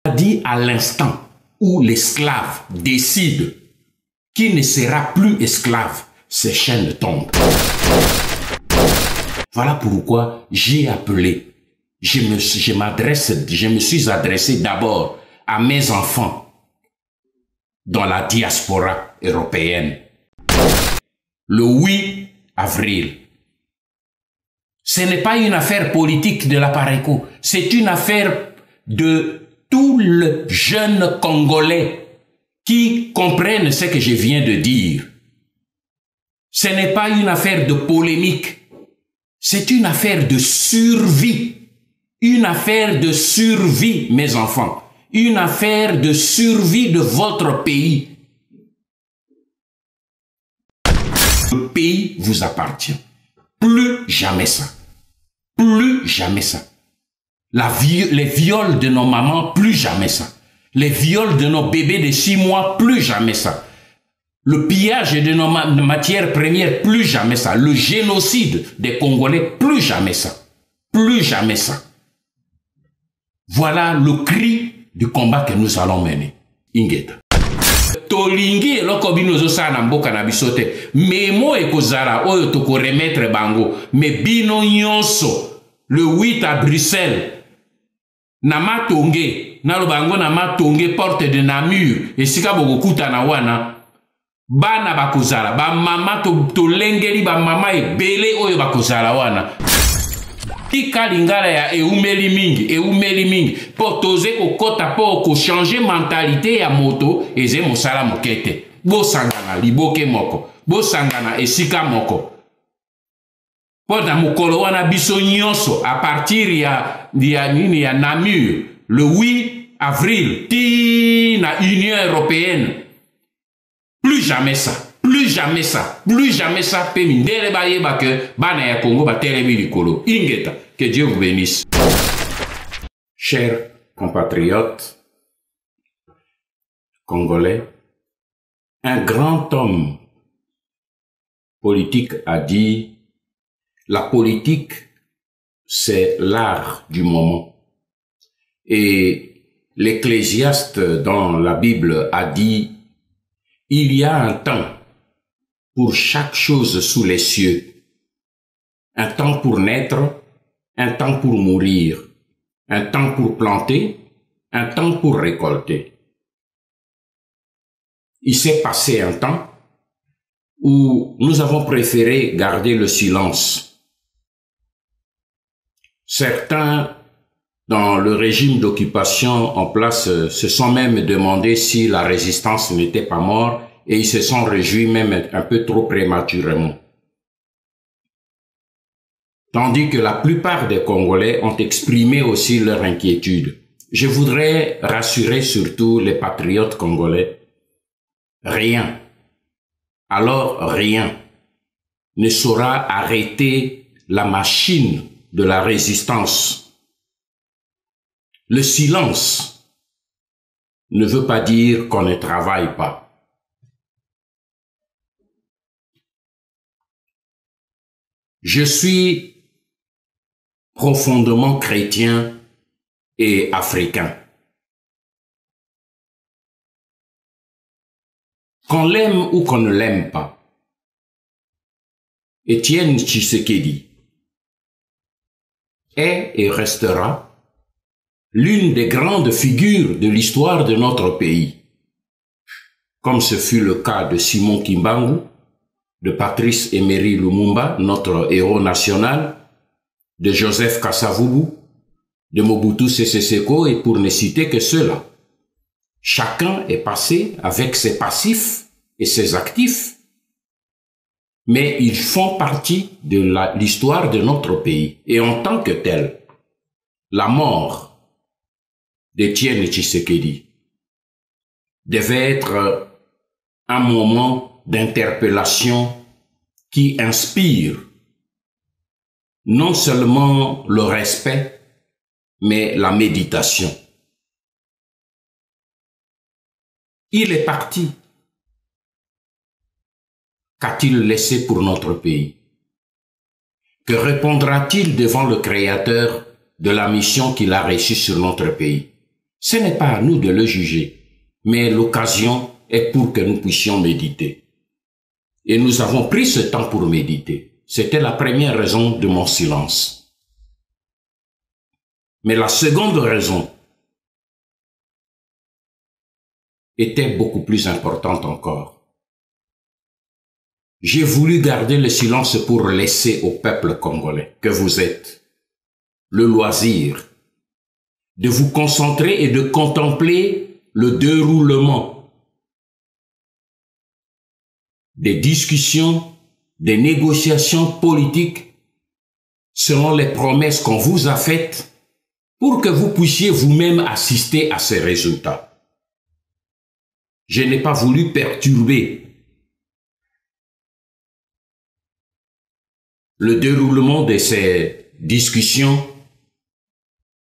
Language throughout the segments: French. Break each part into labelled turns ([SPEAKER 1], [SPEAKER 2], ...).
[SPEAKER 1] dit à l'instant où l'esclave décide qu'il ne sera plus esclave, ses chaînes tombent. Voilà pourquoi j'ai appelé, je me suis adressé d'abord à mes enfants dans la diaspora européenne. Le 8 avril, ce n'est pas une affaire politique de la Pareco, c'est une affaire de tous les jeunes Congolais qui comprennent ce que je viens de dire. Ce n'est pas une affaire de polémique, c'est une affaire de survie. Une affaire de survie, mes enfants. Une affaire de survie de votre pays. Le pays vous appartient. Plus jamais ça. Plus jamais ça. Les viols de nos mamans, plus jamais ça. Les viols de nos bébés de 6 mois, plus jamais ça. Le pillage de nos matières premières, plus jamais ça. Le génocide des Congolais, plus jamais ça. Plus jamais ça. Voilà le cri du combat que nous allons mener. Ingeta. Tolingi eloko binozo sana mboka na bisote. Memo ekozara oyo toko remettre bango. Me bino nyonso. Le 8 à Bruxelles. Na matonge. Na lo bango na matonge porte de Namur. Esika bokokuta na wana. Bana bakozala. Ba mama to lengeli ba mama ebele oyo bakozala wana. Tika lingala ya eumeli mingi po toze kokota po ko changer mentalité ya moto eze mosala mokete bo sangana liboke moko bo sangana esika moko po na mokolo wana biso nyonso à partir ya Namur le 8 avril ti na Union européenne plus jamais ça. Plus jamais ça. Plus jamais ça. Pémindele baye bake bana ya Congo batelemi likolo. Ingeta. Que Dieu vous bénisse. Chers compatriotes congolais, un grand homme politique a dit, la politique, c'est l'art du moment. Et l'Ecclésiaste dans la Bible a dit, il y a un temps pour chaque chose sous les cieux. Un temps pour naître, un temps pour mourir, un temps pour planter, un temps pour récolter. Il s'est passé un temps où nous avons préféré garder le silence. Certains, dans le régime d'occupation en place, se sont même demandé si la résistance n'était pas morte, et ils se sont réjouis même un peu trop prématurément. Tandis que la plupart des Congolais ont exprimé aussi leur inquiétude. Je voudrais rassurer surtout les patriotes congolais. Rien, alors rien, ne saura arrêter la machine de la résistance. Le silence ne veut pas dire qu'on ne travaille pas. Je suis profondément chrétien et africain. Qu'on l'aime ou qu'on ne l'aime pas, Étienne Tshisekedi est et restera l'une des grandes figures de l'histoire de notre pays, comme ce fut le cas de Simon Kimbangu, de Patrice Emery Lumumba, notre héros national, de Joseph Kasavubu, de Mobutu Sese Seko, et pour ne citer que ceux-là. Chacun est passé avec ses passifs et ses actifs, mais ils font partie de l'histoire de notre pays. Et en tant que tel, la mort d'Étienne Tshisekedi devait être un moment d'interpellation qui inspire non seulement le respect, mais la méditation. Il est parti. Qu'a-t-il laissé pour notre pays? Que répondra-t-il devant le Créateur de la mission qu'il a reçue sur notre pays? Ce n'est pas à nous de le juger, mais l'occasion est pour que nous puissions méditer. Et nous avons pris ce temps pour méditer. C'était la première raison de mon silence. Mais la seconde raison était beaucoup plus importante encore. J'ai voulu garder le silence pour laisser au peuple congolais que vous êtes le loisir de vous concentrer et de contempler le déroulement des discussions, des négociations politiques selon les promesses qu'on vous a faites pour que vous puissiez vous-même assister à ces résultats. Je n'ai pas voulu perturber le déroulement de ces discussions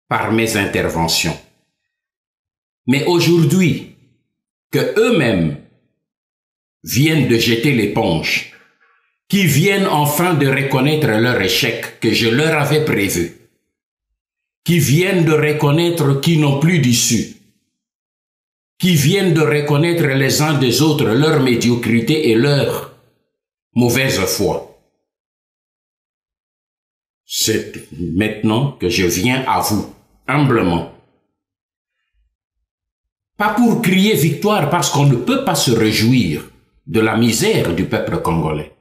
[SPEAKER 1] par mes interventions. Mais aujourd'hui, que eux-mêmes viennent de jeter l'éponge, qui viennent enfin de reconnaître leur échec que je leur avais prévu, qui viennent de reconnaître qu'ils n'ont plus d'issue, qui viennent de reconnaître les uns des autres leur médiocrité et leur mauvaise foi. C'est maintenant que je viens à vous, humblement. Pas pour crier victoire, parce qu'on ne peut pas se réjouir de la misère du peuple congolais.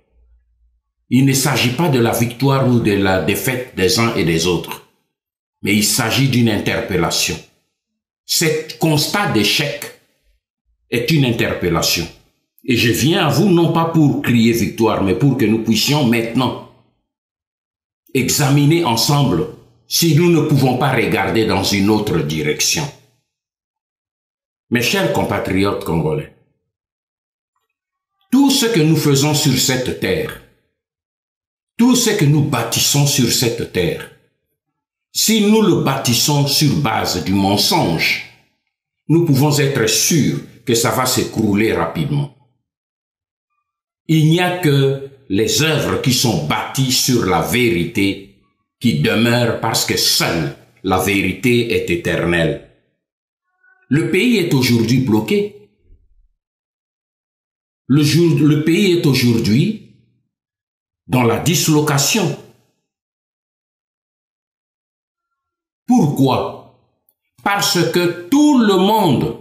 [SPEAKER 1] Il ne s'agit pas de la victoire ou de la défaite des uns et des autres, mais il s'agit d'une interpellation. Ce constat d'échec est une interpellation. Et je viens à vous non pas pour crier victoire, mais pour que nous puissions maintenant examiner ensemble si nous ne pouvons pas regarder dans une autre direction. Mes chers compatriotes congolais, tout ce que nous faisons sur cette terre, tout ce que nous bâtissons sur cette terre, si nous le bâtissons sur base du mensonge, nous pouvons être sûrs que ça va s'écrouler rapidement. Il n'y a que les œuvres qui sont bâties sur la vérité qui demeurent parce que seule la vérité est éternelle. Le pays est aujourd'hui bloqué. Le pays est aujourd'hui dans la dislocation. Pourquoi? Parce que tout le monde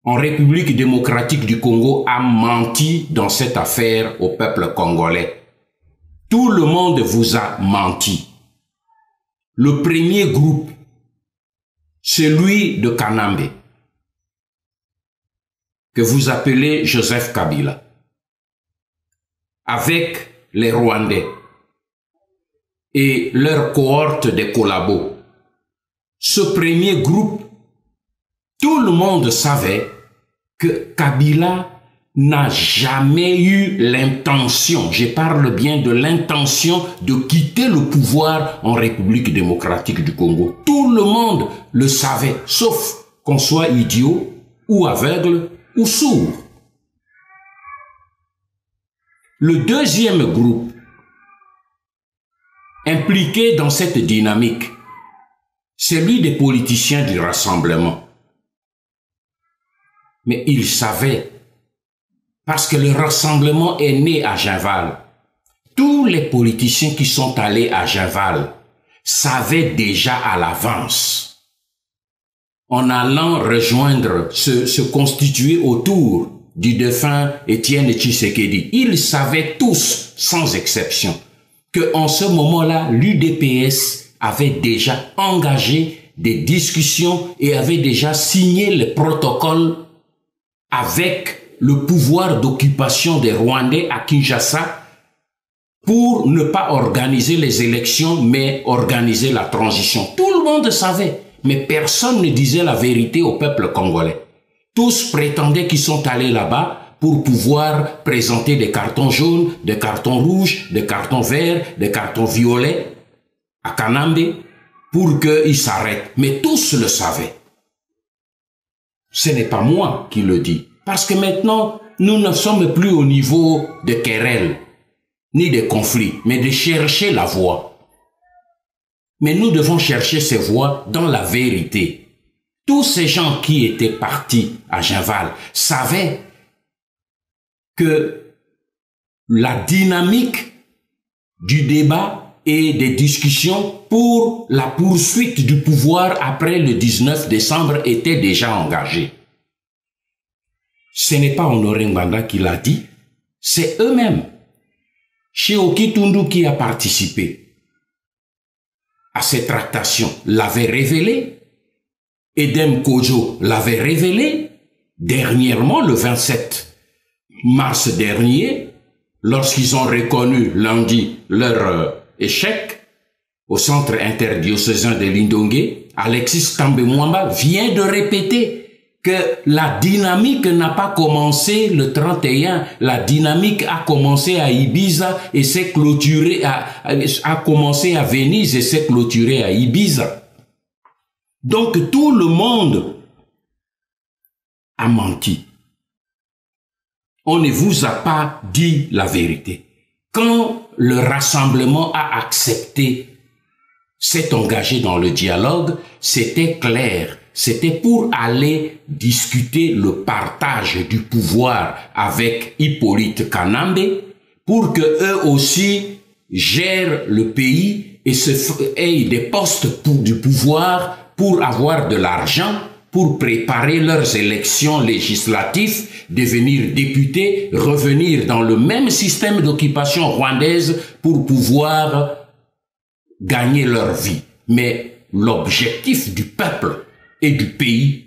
[SPEAKER 1] en République démocratique du Congo a menti dans cette affaire au peuple congolais. Tout le monde vous a menti. Le premier groupe, celui de Kanambe, que vous appelez Joseph Kabila, avec les Rwandais et leur cohorte de collabos. Ce premier groupe, tout le monde savait que Kabila n'a jamais eu l'intention, je parle bien de l'intention de quitter le pouvoir en République démocratique du Congo. Tout le monde le savait, sauf qu'on soit idiot ou aveugle ou sourd. Le deuxième groupe impliqué dans cette dynamique, c'est celui des politiciens du Rassemblement. Mais ils savaient, parce que le Rassemblement est né à Genval. Tous les politiciens qui sont allés à Genval savaient déjà à l'avance, en allant rejoindre, se constituer autour du défunt Étienne Tshisekedi. Ils savaient tous, sans exception, qu'en ce moment-là, l'UDPS avait déjà engagé des discussions et avait déjà signé le protocole avec le pouvoir d'occupation des Rwandais à Kinshasa pour ne pas organiser les élections, mais organiser la transition. Tout le monde savait, mais personne ne disait la vérité au peuple congolais. Tous prétendaient qu'ils sont allés là-bas pour pouvoir présenter des cartons jaunes, des cartons rouges, des cartons verts, des cartons violets à Kanambe pour qu'ils s'arrêtent. Mais tous le savaient. Ce n'est pas moi qui le dis. Parce que maintenant, nous ne sommes plus au niveau de querelles, ni de conflits, mais de chercher la voie. Mais nous devons chercher ces voies dans la vérité. Tous ces gens qui étaient partis à Genval savaient que la dynamique du débat et des discussions pour la poursuite du pouvoir après le 19 décembre était déjà engagée. Ce n'est pas Honoré Ngbanda qui l'a dit, c'est eux-mêmes. Sheoki Tundu qui a participé à ces tractations l'avait révélé, Edem Kojo l'avait révélé, dernièrement le 27 mars dernier, lorsqu'ils ont reconnu lundi leur échec au centre interdiocésain de Lindongué, Alexis Tambe Mwamba vient de répéter que la dynamique n'a pas commencé le 31, la dynamique a commencé à Ibiza et s'est clôturée a commencé à Venise et s'est clôturée à Ibiza. Donc tout le monde a menti. On ne vous a pas dit la vérité. Quand le rassemblement a accepté, s'est engagé dans le dialogue, c'était clair. C'était pour aller discuter le partage du pouvoir avec Hippolyte Kanambe pour que eux aussi gèrent le pays et aient des postes du pouvoir pour avoir de l'argent, pour préparer leurs élections législatives, devenir députés, revenir dans le même système d'occupation rwandaise pour pouvoir gagner leur vie. Mais l'objectif du peuple et du pays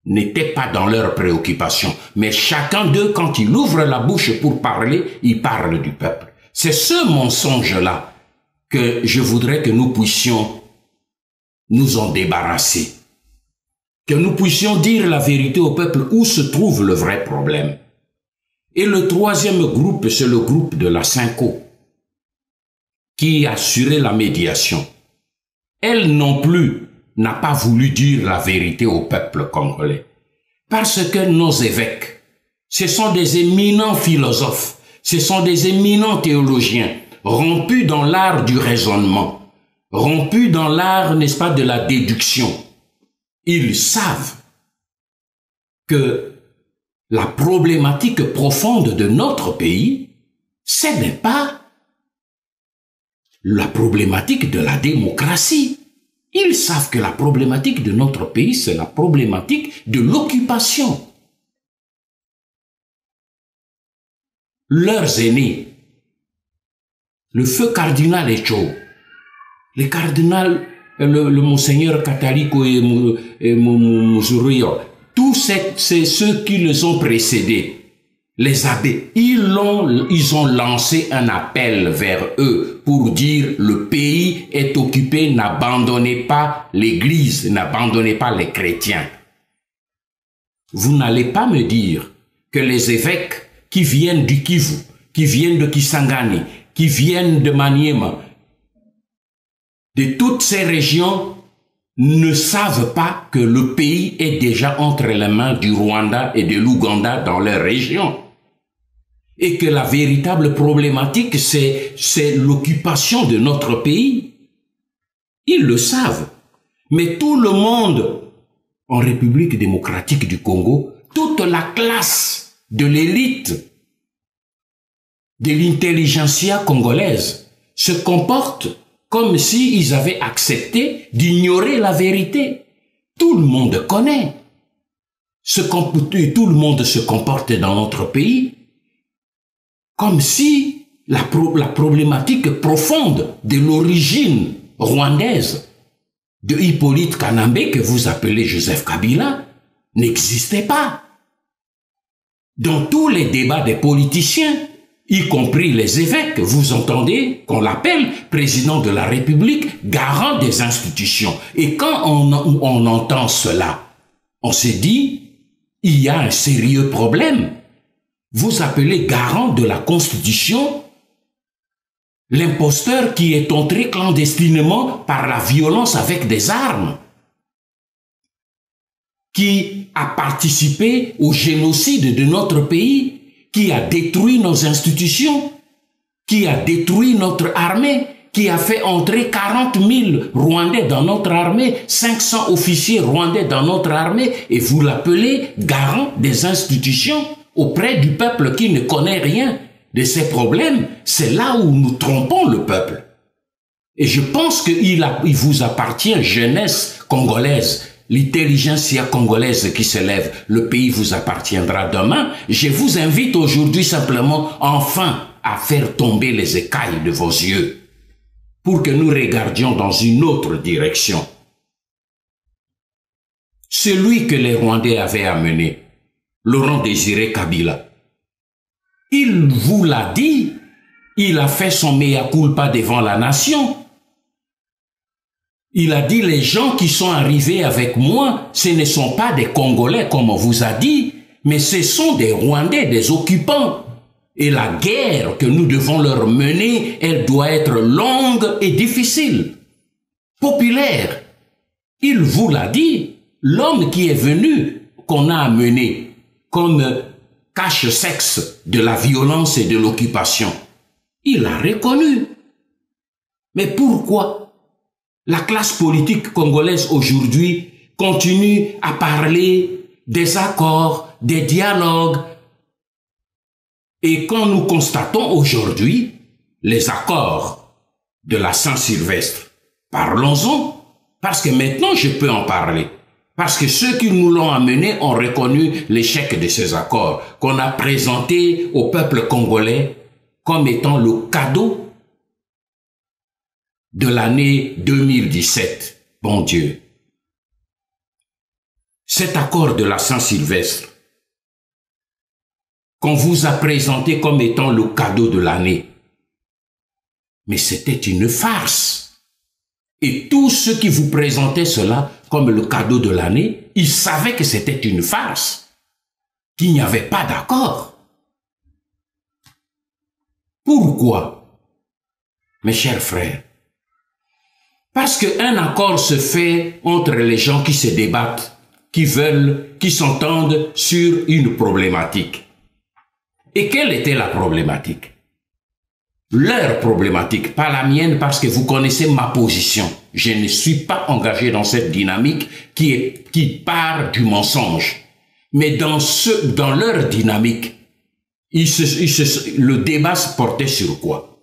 [SPEAKER 1] n'était pas dans leurs préoccupations. Mais chacun d'eux, quand il ouvre la bouche pour parler, il parle du peuple. C'est ce mensonge-là que je voudrais que nous puissions nous en débarrasser. Que nous puissions dire la vérité au peuple où se trouve le vrai problème. Et le troisième groupe, c'est le groupe de la Synco, qui assurait la médiation. Elle non plus n'a pas voulu dire la vérité au peuple congolais. Parce que nos évêques, ce sont des éminents philosophes, ce sont des éminents théologiens, rompus dans l'art du raisonnement, rompus dans l'art, n'est-ce pas, de la déduction. Ils savent que la problématique profonde de notre pays, ce n'est pas la problématique de la démocratie. Ils savent que la problématique de notre pays, c'est la problématique de l'occupation. Leurs aînés, le feu cardinal Echo, le cardinal, le monseigneur Kataliko et Mouzurio, tous ceux qui les ont précédés, les abbés, ils ont lancé un appel vers eux pour dire le pays est occupé, n'abandonnez pas l'église, n'abandonnez pas les chrétiens. Vous n'allez pas me dire que les évêques qui viennent du Kivu, qui viennent de Kisangani, qui viennent de Maniema, de toutes ces régions, ne savent pas que le pays est déjà entre les mains du Rwanda et de l'Ouganda dans leur région. Et que la véritable problématique, c'est l'occupation de notre pays. Ils le savent. Mais tout le monde, en République démocratique du Congo, toute la classe de l'élite, de l'intelligentsia congolaise, se comporte comme s'ils avaient accepté d'ignorer la vérité. Tout le monde connaît. Tout le monde se comporte dans notre pays comme si la problématique profonde de l'origine rwandaise de Hippolyte Kanambe, que vous appelez Joseph Kabila, n'existait pas. Dans tous les débats des politiciens, y compris les évêques, vous entendez qu'on l'appelle président de la République, garant des institutions. Et quand on entend cela, on se dit, il y a un sérieux problème. Vous appelez garant de la Constitution l'imposteur qui est entré clandestinement par la violence avec des armes, qui a participé au génocide de notre pays, qui a détruit nos institutions, qui a détruit notre armée, qui a fait entrer 40 000 Rwandais dans notre armée, 500 officiers rwandais dans notre armée, et vous l'appelez garant des institutions auprès du peuple qui ne connaît rien de ces problèmes. C'est là où nous trompons le peuple. Et je pense qu'il vous appartient, jeunesse congolaise, l'intelligentsia congolaise qui s'élève, le pays vous appartiendra demain. Je vous invite aujourd'hui simplement, enfin, à faire tomber les écailles de vos yeux pour que nous regardions dans une autre direction. Celui que les Rwandais avaient amené, Laurent Désiré Kabila, il vous l'a dit, il a fait son mea culpa devant la nation. Il a dit, les gens qui sont arrivés avec moi, ce ne sont pas des Congolais comme on vous a dit, mais ce sont des Rwandais, des occupants. Et la guerre que nous devons leur mener, elle doit être longue et difficile, populaire. Il vous l'a dit, l'homme qui est venu, qu'on a amené comme cache-sexe de la violence et de l'occupation, il l'a reconnu. Mais pourquoi la classe politique congolaise aujourd'hui continue à parler des accords, des dialogues? Et quand nous constatons aujourd'hui les accords de la Saint-Sylvestre, parlons-en, parce que maintenant je peux en parler. Parce que ceux qui nous l'ont amené ont reconnu l'échec de ces accords qu'on a présentés au peuple congolais comme étant le cadeau de l'année 2017. Bon Dieu. Cet accord de la Saint-Sylvestre qu'on vous a présenté comme étant le cadeau de l'année. Mais c'était une farce. Et tous ceux qui vous présentaient cela comme le cadeau de l'année, ils savaient que c'était une farce, qu'il n'y avait pas d'accord. Pourquoi, mes chers frères? Parce qu'un accord se fait entre les gens qui se débattent, qui veulent, qui s'entendent sur une problématique. Et quelle était la problématique? Leur problématique, pas la mienne, parce que vous connaissez ma position. Je ne suis pas engagé dans cette dynamique qui part du mensonge. Mais dans leur dynamique, le débat se portait sur quoi?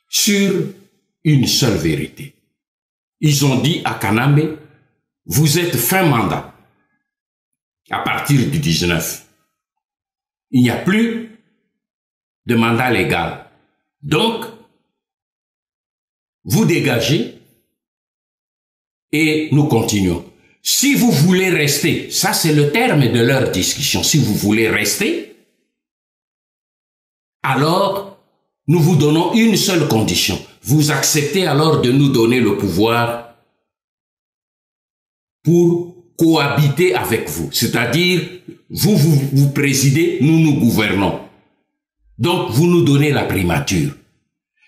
[SPEAKER 1] Sur une seule vérité. Ils ont dit à Kanambe, vous êtes fin mandat à partir du 19. Il n'y a plus de mandat légal. Donc, vous dégagez et nous continuons. Si vous voulez rester, ça c'est le terme de leur discussion, si vous voulez rester, alors nous vous donnons une seule condition. Vous acceptez alors de nous donner le pouvoir pour cohabiter avec vous. C'est-à-dire, vous présidez, nous gouvernons. Donc, vous nous donnez la primature.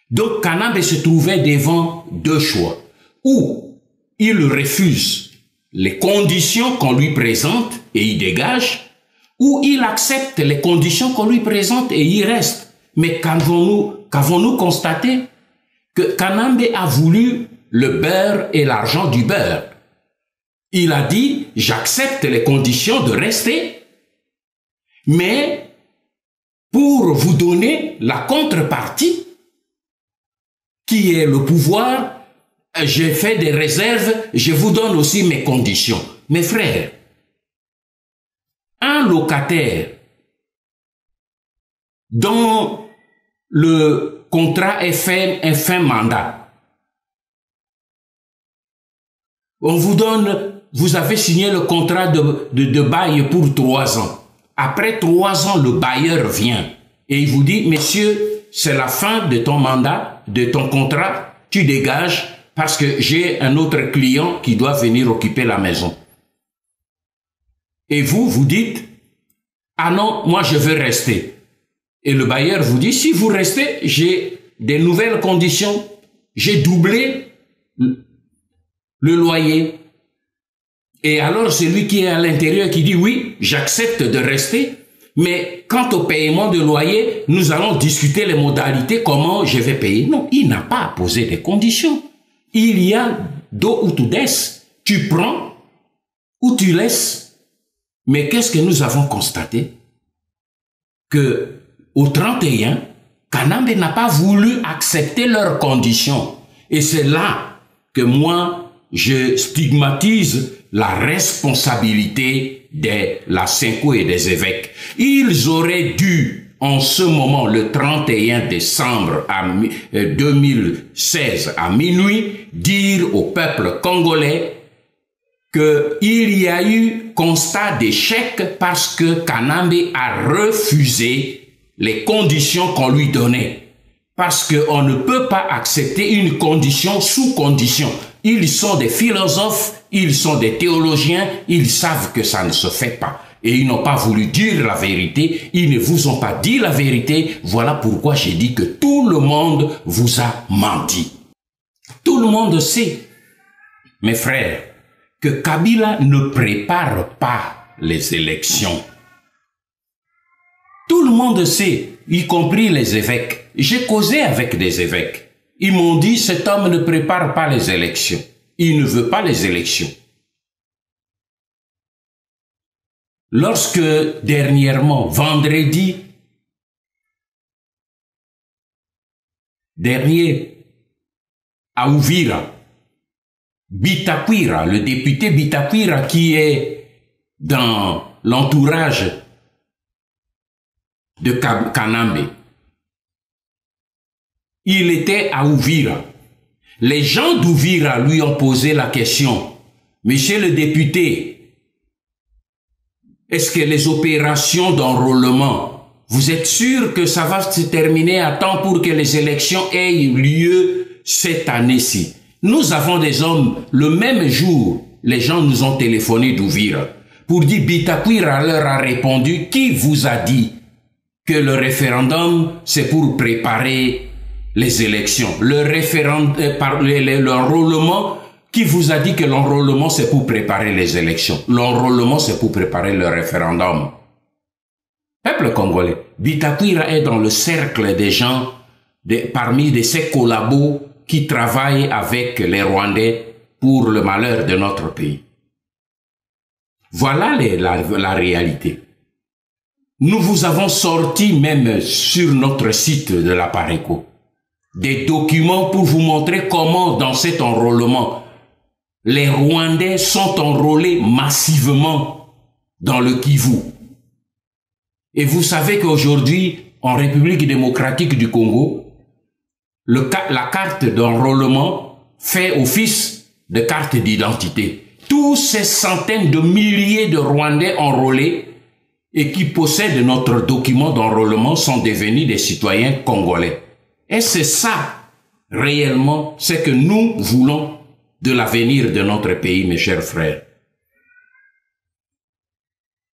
[SPEAKER 1] Donc, Kanambe se trouvait devant deux choix. Ou il refuse les conditions qu'on lui présente et il dégage, ou il accepte les conditions qu'on lui présente et il reste. Mais qu'avons-nous constaté? Que Kanambe a voulu le beurre et l'argent du beurre. Il a dit, j'accepte les conditions de rester, mais pour vous donner la contrepartie, qui est le pouvoir, j'ai fait des réserves, je vous donne aussi mes conditions. Mes frères, un locataire dont le contrat est fin mandat, on vous donne, vous avez signé le contrat de bail pour 3 ans. Après 3 ans, le bailleur vient et il vous dit, monsieur, c'est la fin de ton mandat, de ton contrat, tu dégages parce que j'ai un autre client qui doit venir occuper la maison. Et vous dites, ah non, moi je veux rester. Et le bailleur vous dit, si vous restez, j'ai des nouvelles conditions, j'ai doublé le loyer. Et alors celui qui est à l'intérieur qui dit, oui, j'accepte de rester, Mais quant au paiement de loyer, nous allons discuter les modalités, comment je vais payer. Non, il n'a pas à poser des conditions. Il y a do ou tu des. Tu prends ou tu laisses. Mais qu'est-ce que nous avons constaté? Que au 31, Kanambe n'a pas voulu accepter leurs conditions. Et c'est là que moi, je stigmatise la responsabilité de la Senko et des évêques. Ils auraient dû, en ce moment, le 31 décembre 2016 à minuit, dire au peuple congolais qu'il y a eu constat d'échec parce que Kanambe a refusé les conditions qu'on lui donnait. Parce qu'on ne peut pas accepter une condition sous condition. Ils sont des philosophes, ils sont des théologiens, ils savent que ça ne se fait pas. Et ils n'ont pas voulu dire la vérité, ils ne vous ont pas dit la vérité. Voilà pourquoi j'ai dit que tout le monde vous a menti. Tout le monde sait, mes frères, que Kabila ne prépare pas les élections. Tout le monde sait, y compris les évêques. J'ai causé avec des évêques. Ils m'ont dit, cet homme ne prépare pas les élections. Il ne veut pas les élections. Lorsque, dernièrement, vendredi dernier, à Uvira, Bitakwira, le député Bitakwira qui est dans l'entourage de Kanambe, il était à Uvira. Les gens d'Uvira lui ont posé la question, monsieur le député, est-ce que les opérations d'enrôlement, vous êtes sûr que ça va se terminer à temps pour que les élections aient lieu cette année-ci? Nous avons des hommes, le même jour, les gens nous ont téléphoné d'Uvira pour dire, Bitakwira leur a répondu, qui vous a dit que le référendum, c'est pour préparer les élections? Le référendum, l'enrôlement, qui vous a dit que l'enrôlement, c'est pour préparer les élections? L'enrôlement, c'est pour préparer le référendum. Peuple congolais, Bitakwira est dans le cercle des gens, parmi de ces collabos qui travaillent avec les Rwandais pour le malheur de notre pays. Voilà la réalité. Nous vous avons sorti même sur notre site de la Pareco des documents pour vous montrer comment dans cet enrôlement, les Rwandais sont enrôlés massivement dans le Kivu. Et vous savez qu'aujourd'hui, en République démocratique du Congo, la carte d'enrôlement fait office de carte d'identité. Tous ces centaines de milliers de Rwandais enrôlés et qui possèdent notre document d'enrôlement sont devenus des citoyens congolais. Et c'est ça, réellement, ce que nous voulons de l'avenir de notre pays, mes chers frères.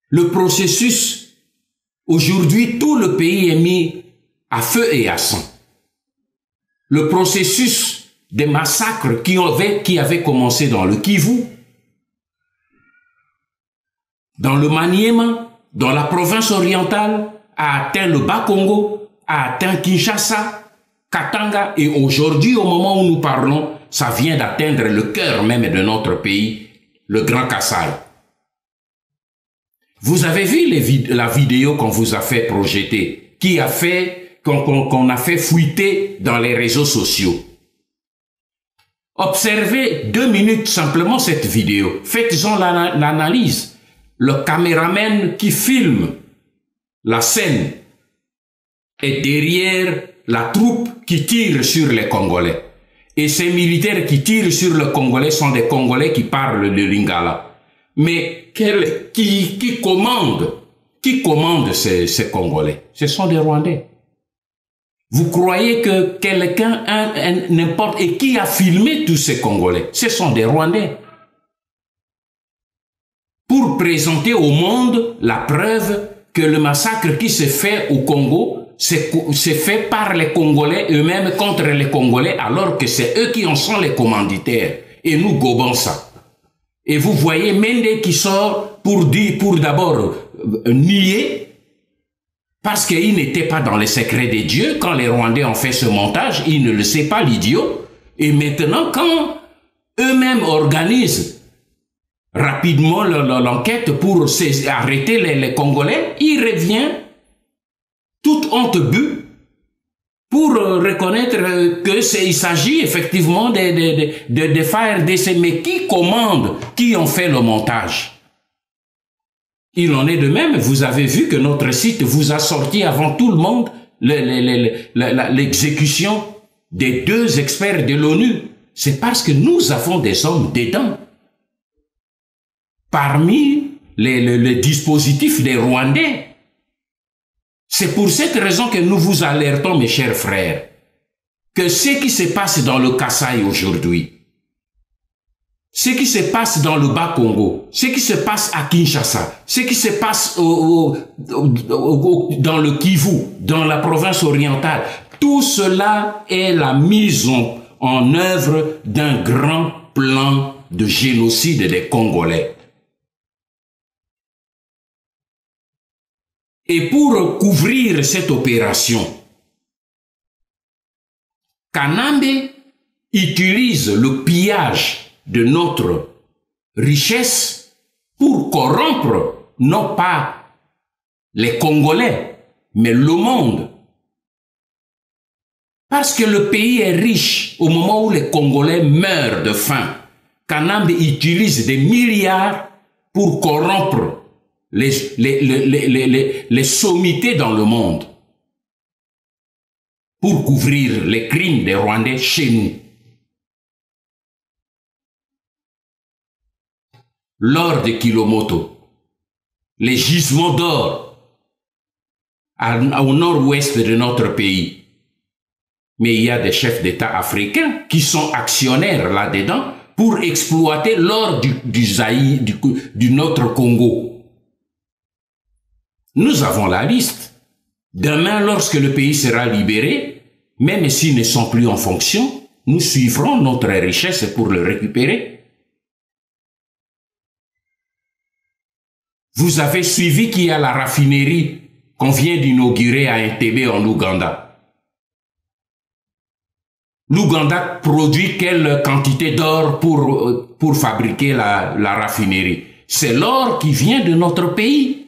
[SPEAKER 1] Le processus, aujourd'hui, tout le pays est mis à feu et à sang. Le processus des massacres qui avaient commencé dans le Kivu, dans le Maniema, dans la province orientale, a atteint le Bas-Congo, a atteint Kinshasa, Katanga, et aujourd'hui, au moment où nous parlons, ça vient d'atteindre le cœur même de notre pays, le Grand Kassai. Vous avez vu la vidéo qu'on vous a fait projeter, qu'on a fait fuiter dans les réseaux sociaux. Observez 2 minutes simplement cette vidéo. Faites-en l'analyse. Le caméraman qui filme la scène est derrière la troupe qui tire sur les Congolais. Et ces militaires qui tirent sur les Congolais sont des Congolais qui parlent le Lingala. Mais qui commande ces Congolais? Ce sont des Rwandais. Vous croyez que quelqu'un, n'importe, et qui a filmé tous ces Congolais? Ce sont des Rwandais. Pour présenter au monde la preuve que le massacre qui se fait au Congo, c'est fait par les Congolais eux-mêmes contre les Congolais, alors que c'est eux qui en sont les commanditaires. Et nous gobons ça. Et vous voyez Mende qui sort pour d'abord nier Parce qu'il n'était pas dans les secrets des dieux. Quand les Rwandais ont fait ce montage, il ne le sait pas, l'idiot. Et maintenant, quand eux-mêmes organisent rapidement l'enquête pour arrêter les Congolais, il revient, toute honte bue, pour reconnaître qu'il s'agit effectivement de FARDC. Mais qui commande, qui ont fait le montage? Il en est de même. Vous avez vu que notre site vous a sorti avant tout le monde l'exécution des 2 experts de l'ONU. C'est parce que nous avons des hommes dedans. Parmi les dispositifs des Rwandais. C'est pour cette raison que nous vous alertons, mes chers frères, que ce qui se passe dans le Kasaï aujourd'hui, ce qui se passe dans le Bas-Congo, ce qui se passe à Kinshasa, ce qui se passe dans le Kivu, dans la province orientale, tout cela est la mise en œuvre d'un grand plan de génocide des Congolais. Et pour couvrir cette opération, Kanambe utilise le pillage de notre richesse pour corrompre non pas les Congolais, mais le monde. Parce que le pays est riche au moment où les Congolais meurent de faim. Kanambe utilise des milliards pour corrompre les sommités dans le monde, pour couvrir les crimes des Rwandais chez nous. L'or de Kilomoto, les gisements d'or au nord-ouest de notre pays. Mais il y a des chefs d'État africains qui sont actionnaires là-dedans pour exploiter l'or du notre Congo. Nous avons la liste. Demain, lorsque le pays sera libéré, même s'ils ne sont plus en fonction, nous suivrons notre richesse pour le récupérer. Vous avez suivi qu'il y a la raffinerie qu'on vient d'inaugurer à Entebbe en Ouganda. L'Ouganda produit quelle quantité d'or pour fabriquer la raffinerie? C'est l'or qui vient de notre pays,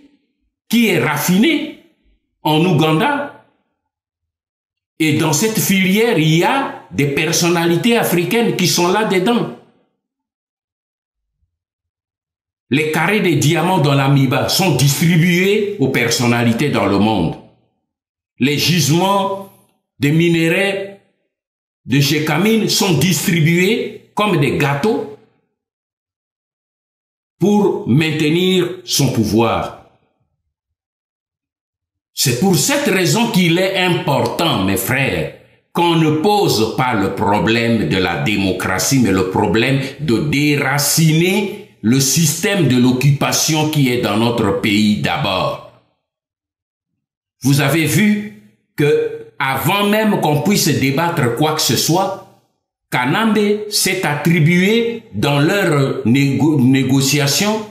[SPEAKER 1] qui est raffiné en Ouganda. Et dans cette filière, il y a des personnalités africaines qui sont là-dedans. Les carrés de diamants dans l'Amiba sont distribués aux personnalités dans le monde. Les gisements de minerais de Gécamine sont distribués comme des gâteaux pour maintenir son pouvoir. C'est pour cette raison qu'il est important, mes frères, qu'on ne pose pas le problème de la démocratie, mais le problème de déraciner le système de l'occupation qui est dans notre pays d'abord. Vous avez vu que avant même qu'on puisse débattre quoi que ce soit, Kanambe s'est attribué dans leurs négociations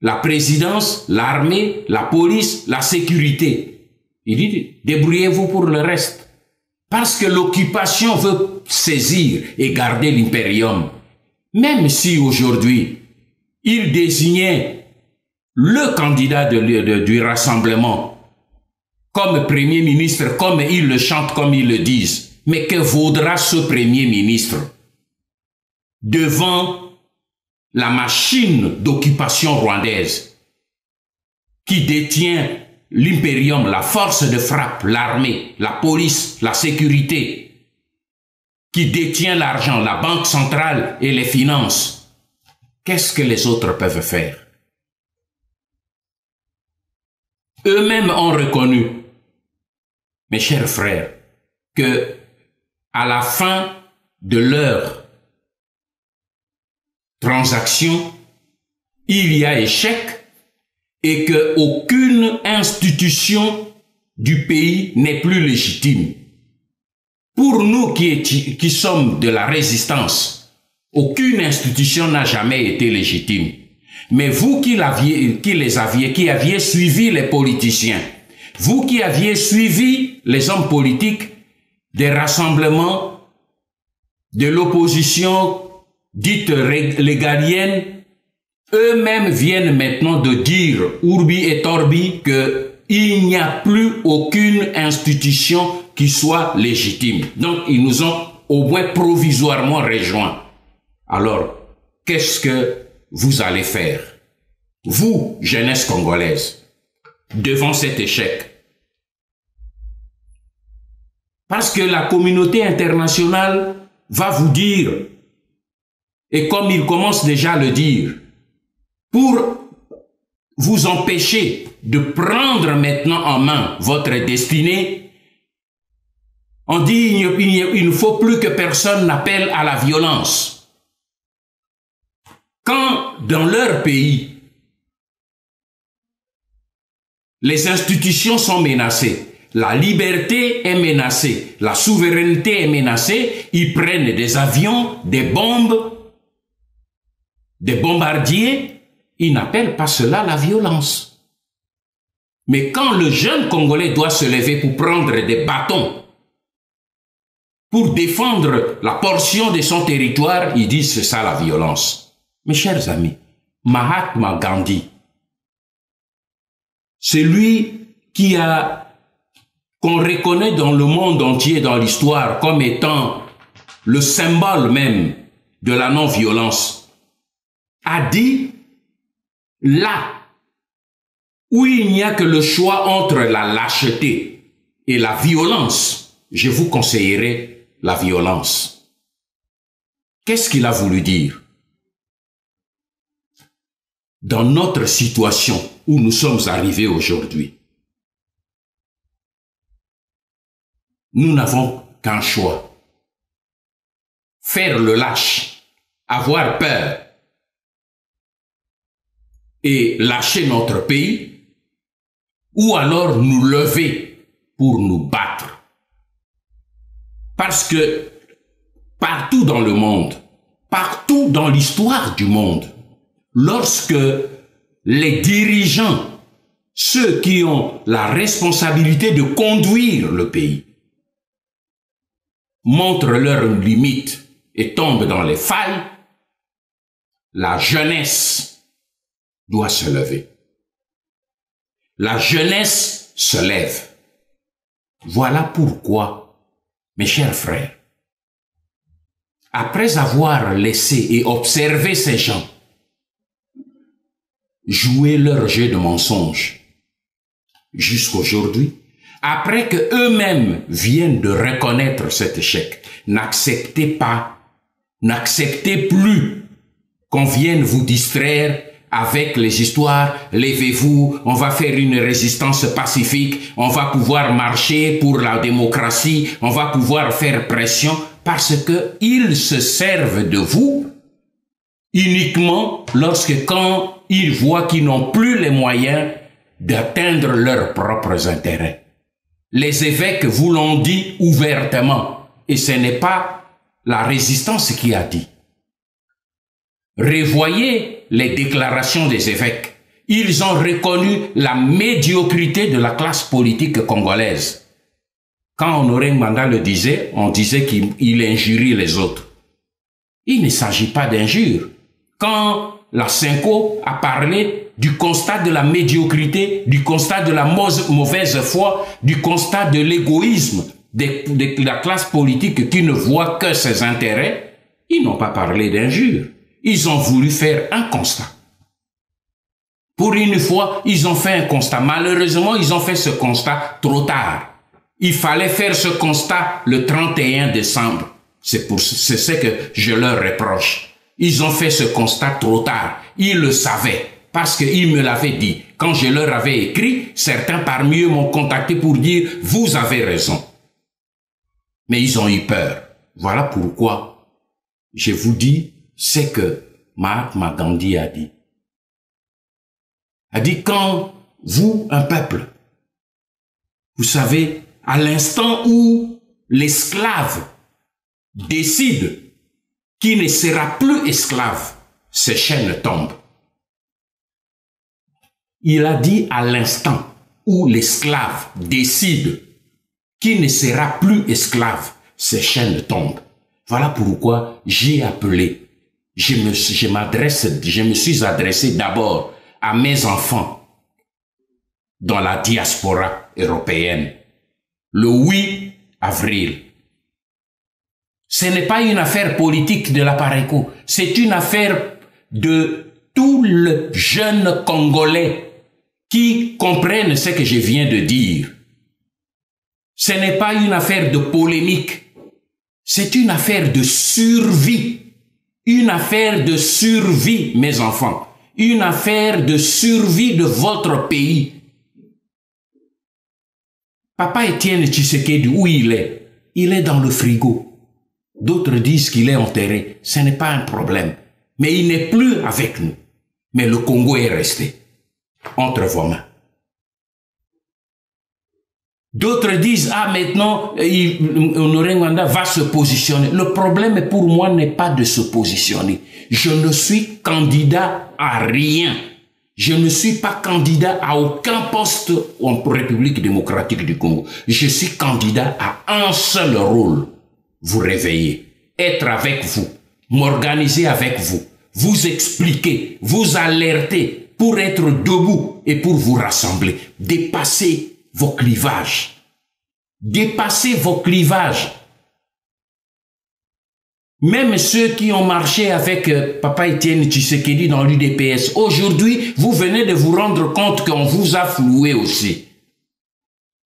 [SPEAKER 1] la présidence, l'armée, la police, la sécurité. Il dit, débrouillez-vous pour le reste. Parce que l'occupation veut saisir et garder l'impérium. Même si aujourd'hui, il désignait le candidat du rassemblement comme premier ministre, comme ils le chantent, comme ils le disent. Mais que vaudra ce premier ministre devant la machine d'occupation rwandaise qui détient l'impérium, la force de frappe, l'armée, la police, la sécurité, qui détient l'argent, la banque centrale et les finances? Qu'est-ce que les autres peuvent faire? Eux-mêmes ont reconnu, mes chers frères, que à la fin de leur transaction, il y a échec et que aucune institution du pays n'est plus légitime. Pour nous qui sommes de la résistance, aucune institution n'a jamais été légitime. Mais vous qui aviez suivi les politiciens, Vous qui aviez suivi les hommes politiques des rassemblements de l'opposition dite légalienne, eux-mêmes viennent maintenant de dire, Urbi et Orbi, qu'il n'y a plus aucune institution qui soit légitime. Donc, ils nous ont au moins provisoirement rejoints. Alors, qu'est-ce que vous allez faire, vous, jeunesse congolaise, devant cet échec? Parce que la communauté internationale va vous dire, et comme il commence déjà à le dire, pour vous empêcher de prendre maintenant en main votre destinée, on dit il ne faut plus que personne n'appelle à la violence. Quand dans leur pays, les institutions sont menacées, la liberté est menacée, la souveraineté est menacée, ils prennent des avions, des bombes, des bombardiers, ils n'appellent pas cela la violence. Mais quand le jeune Congolais doit se lever pour prendre des bâtons, pour défendre la portion de son territoire, ils disent c'est ça la violence. Mes chers amis, Mahatma Gandhi, c'est lui qui qu'on reconnaît dans le monde entier, dans l'histoire, comme étant le symbole même de la non-violence, a dit, là où il n'y a que le choix entre la lâcheté et la violence, je vous conseillerais la violence. Qu'est-ce qu'il a voulu dire? Dans notre situation où nous sommes arrivés aujourd'hui, nous n'avons qu'un choix. Faire le lâche, avoir peur et lâcher notre pays, ou alors nous lever pour nous battre. Parce que partout dans le monde, partout dans l'histoire du monde, lorsque les dirigeants, ceux qui ont la responsabilité de conduire le pays, montrent leurs limites et tombent dans les failles, la jeunesse doit se lever. La jeunesse se lève. Voilà pourquoi, mes chers frères, après avoir laissé et observé ces gens jouer leur jeu de mensonge jusqu'aujourd'hui, après que eux-mêmes viennent de reconnaître cet échec, n'acceptez pas, n'acceptez plus qu'on vienne vous distraire avec les histoires, levez-vous, on va faire une résistance pacifique, on va pouvoir marcher pour la démocratie, on va pouvoir faire pression, parce que ils se servent de vous uniquement lorsque quand ils voient qu'ils n'ont plus les moyens d'atteindre leurs propres intérêts. Les évêques vous l'ont dit ouvertement, et ce n'est pas la résistance qui a dit. Revoyez les déclarations des évêques. Ils ont reconnu la médiocrité de la classe politique congolaise. Quand Honoré Nganda le disait, on disait qu'il injurie les autres. Il ne s'agit pas d'injure. Quand la Cinco a parlé du constat de la médiocrité, du constat de la mauvaise foi, du constat de l'égoïsme de la classe politique qui ne voit que ses intérêts, ils n'ont pas parlé d'injure. Ils ont voulu faire un constat. Pour une fois, ils ont fait un constat. Malheureusement, ils ont fait ce constat trop tard. Il fallait faire ce constat le 31 décembre. C'est ce que je leur reproche. Ils ont fait ce constat trop tard. Ils le savaient parce qu'ils me l'avaient dit. Quand je leur avais écrit, certains parmi eux m'ont contacté pour dire « Vous avez raison ». Mais ils ont eu peur. Voilà pourquoi je vous dis ce que Mahatma Gandhi a dit. A dit quand vous, un peuple, vous savez, à l'instant où l'esclave décide qu'il ne sera plus esclave, ses chaînes tombent. Il a dit à l'instant, où l'esclave décide qu'il ne sera plus esclave, ces chaînes tombent. Voilà pourquoi j'ai appelé, je me suis adressé d'abord à mes enfants dans la diaspora européenne. Le 8 avril. Ce n'est pas une affaire politique de la Pareco, c'est une affaire de tous les jeunes Congolais qui comprennent ce que je viens de dire. Ce n'est pas une affaire de polémique, c'est une affaire de survie. Une affaire de survie, mes enfants. Une affaire de survie de votre pays. Papa Étienne Tshisekedi, où il est? Il est dans le frigo. D'autres disent qu'il est enterré. Ce n'est pas un problème. Mais il n'est plus avec nous. Mais le Congo est resté entre vos mains. D'autres disent, ah maintenant, Honoré Nganda va se positionner. Le problème pour moi n'est pas de se positionner. Je ne suis candidat à rien. Je ne suis pas candidat à aucun poste en République démocratique du Congo. Je suis candidat à un seul rôle. Vous réveiller, être avec vous, m'organiser avec vous, vous expliquer, vous alerter pour être debout et pour vous rassembler. Dépasser vos clivages. Dépassez vos clivages. Même ceux qui ont marché avec Papa Étienne Tshisekedi dans l'UDPS, aujourd'hui, vous venez de vous rendre compte qu'on vous a floué aussi.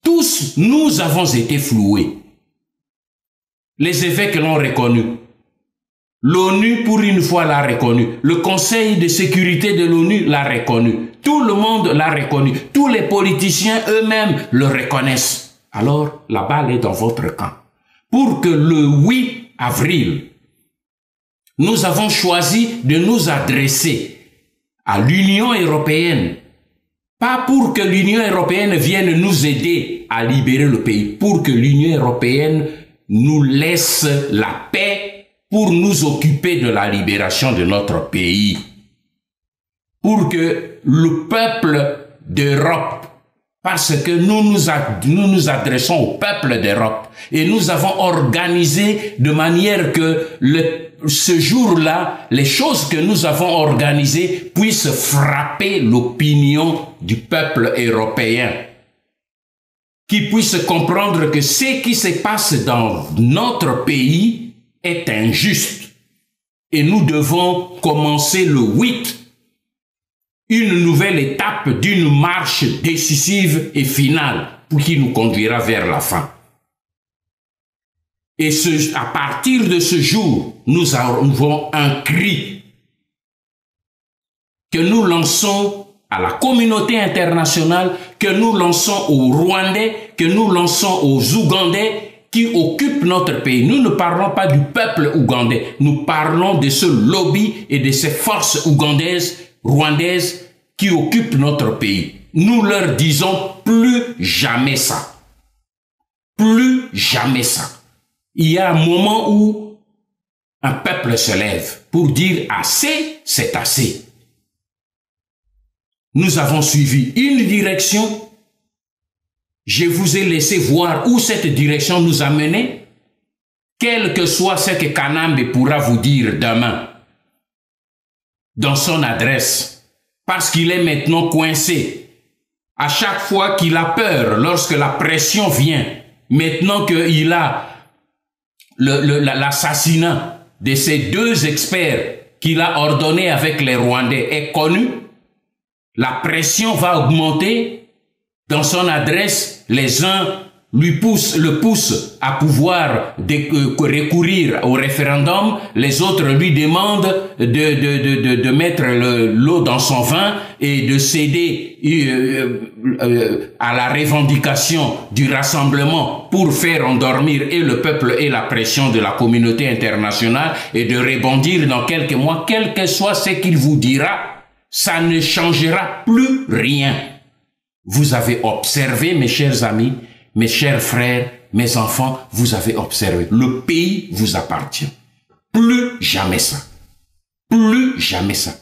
[SPEAKER 1] Tous, nous avons été floués. Les évêques l'ont reconnu. L'ONU, pour une fois, l'a reconnu. Le Conseil de sécurité de l'ONU l'a reconnu. Tout le monde l'a reconnu. Tous les politiciens eux-mêmes le reconnaissent. Alors, la balle est dans votre camp. Pour que le 8 avril, nous avons choisi de nous adresser à l'Union européenne. Pas pour que l'Union européenne vienne nous aider à libérer le pays. Pour que l'Union européenne nous laisse la paix pour nous occuper de la libération de notre pays. Pour que le peuple d'Europe, parce que nous nous adressons au peuple d'Europe et nous avons organisé de manière que ce jour-là, les choses que nous avons organisées puissent frapper l'opinion du peuple européen, qui puisse comprendre que ce qui se passe dans notre pays est injuste. Et nous devons commencer le 8, une nouvelle étape d'une marche décisive et finale pour qui nous conduira vers la fin. Et à partir de ce jour, nous avons un cri que nous lançons à la communauté internationale, que nous lançons aux Rwandais, que nous lançons aux Ougandais qui occupent notre pays. Nous ne parlons pas du peuple ougandais, nous parlons de ce lobby et de ces forces ougandaises, rwandaises qui occupent notre pays. Nous leur disons plus jamais ça. Plus jamais ça. Il y a un moment où un peuple se lève pour dire assez, c'est assez. Nous avons suivi une direction. Je vous ai laissé voir où cette direction nous a menés. Quel que soit ce que Kanambe pourra vous dire demain dans son adresse, parce qu'il est maintenant coincé. À chaque fois qu'il a peur, lorsque la pression vient, maintenant qu'il a l'assassinat de ces deux experts qu'il a ordonné avec les Rwandais est connu, la pression va augmenter. Dans son adresse, les uns le poussent à pouvoir recourir au référendum, les autres lui demandent de mettre l'eau dans son vin et de céder à la revendication du rassemblement pour faire endormir et le peuple et la pression de la communauté internationale et de rebondir dans quelques mois, quel que soit ce qu'il vous dira, ça ne changera plus rien. Vous avez observé, mes chers amis, mes chers frères, mes enfants, vous avez observé. Le pays vous appartient. Plus jamais ça. Plus jamais ça.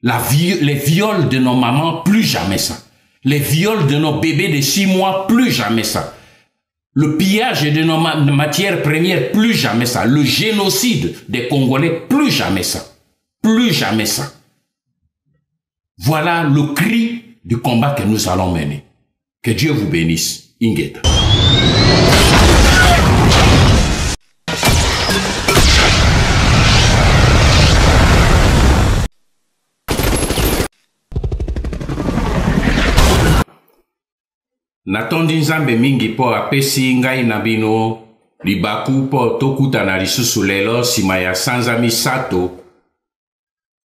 [SPEAKER 1] Les viols de nos mamans, plus jamais ça. Les viols de nos bébés de 6 mois, plus jamais ça. Le pillage de nos matières premières, plus jamais ça. Le génocide des Congolais, plus jamais ça. Plus jamais ça. Voilà le cri du combat que nous allons mener. Que Dieu vous bénisse. Ingeta. Natondi nzambe mingi po apesi ngai na bino libaku po tokutana lisusu lelo sima ya sanza misato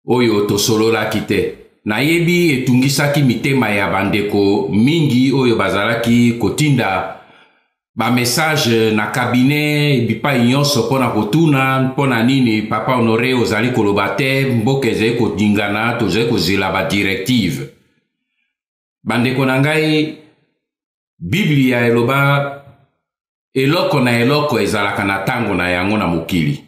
[SPEAKER 1] oyo tosololaki te. Nayebi etungisaki mitema ya bandeko mingi oyo bazalaki kotinda ba message na cabinet bipai nyonso pona kotuna pona nini papa Honoré ozali koloba te mboka ezali kodingana tozali kozela ba directive. Bandeko na ngai Biblia eloba eloko na eloko ezalaka na tango na yango na mokili.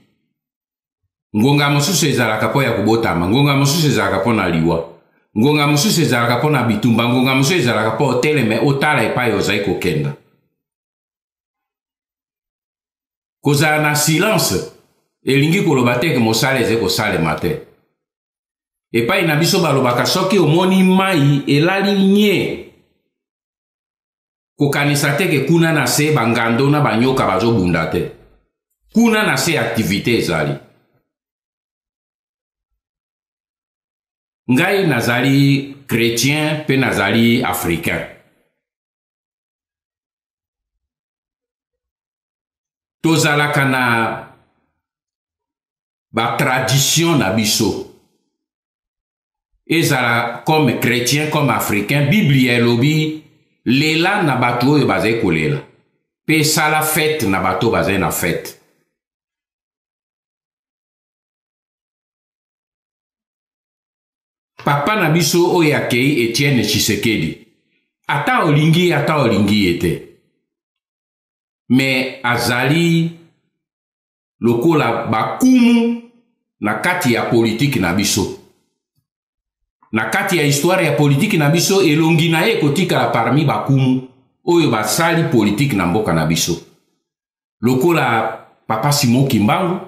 [SPEAKER 1] Ngonga mosusu ezalaka po ya kubotama, ngonga mosusu ezalaka po na liwa, ngonga mosusu ezalaka po na bitumba, ngonga mosusu ezalaka po oteleme otala epai ozali kokenda. Kozala na silence elingi koloba te ke mosala ezali kosalema te. Epai na biso balobaka soki omoni mai elali nye kokanisa te ke kuna na se bangando na banyoka bazobunda te. Kuna na se activité ezali. Ngai nazali chrétien pe nazali africain. Tozalaka na ba tradition na biso. Ezala comme chrétien, comme africain, Biblia elobi lela na bato oyo bazali kolela. Pe sala fête na bato bazali na fête. Papa na biso oyo akei Etienne Tshisekedi. Ata olingi ete. Me azali lokola bakumu na kati ya politique na biso. Na kati ya histoire ya politique na biso elongi na ye kotikala parmi bakumu oyo basali politique na mboka na biso. Lokola Papa Simon Kimbangu,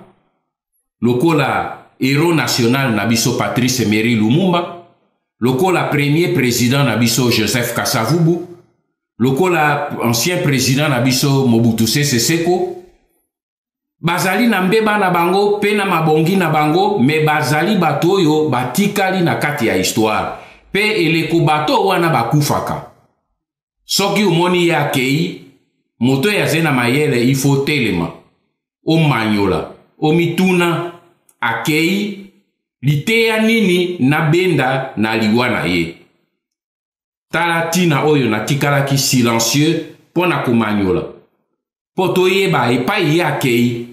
[SPEAKER 1] lokola héros national na biso Patrice Emery Lumumba, lokola premier président na biso Joseph Kasavubu, lokola ancien président na biso Mobutu Sese Seko. Bazali na mbeba na bango, pe na mabongi na bango, me bazali bato oyo batikali na kati ya histoire. Pe eleko bato wana bakufaka. Soki umoni ya kei, moto ya zena mayele ifo telema. O manyola, o mituna, akei, litea nini na benda na liwana ye. Tala tina oyo na tikalaki silencieux pona kumanyola. Poto yeba epai ye akei.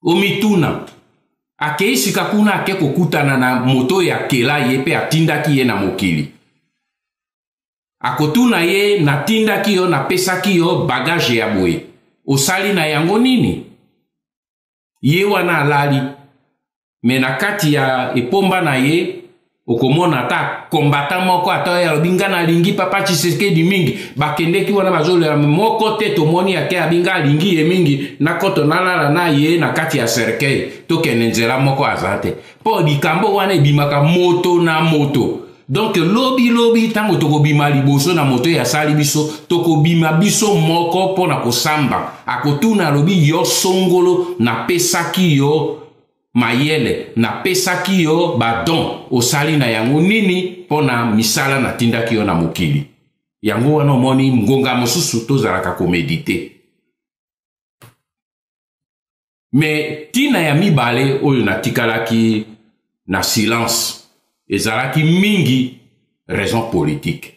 [SPEAKER 1] Omituna. Akei sikakuna ake kokutana na moto ya kela ye pe atindaki ye na mokili. Akotuna ye na tindaki yo na pesaki yo bagage ya boye. Osali na yango nini? Ye wana alali. Menakati ya epomba na ye okomona ta combattant moko ata ya binga na lingi Papa Tshisekedi mingi bakendeki wana bazolera moko te tomoni ake abinga lingi ye mingi na koto nalala na ye na kati ya cercueil tokende nzela moko azate po bikambo wana ebimaka moto na moto. Donc lobi tango tokobima liboso na moto ya sali biso tokobima biso moko pona kosamba akotuna lobi yo songolo na pesaki yo mayele na pesaki yo badon osali na yango nini pona misala na tindaki yo na mokili. Yango wana omoni ngonga mosusu tozalaka komedite. Me tina ya mibale oyo natikalaki na silence ezalaki mingi raison politique.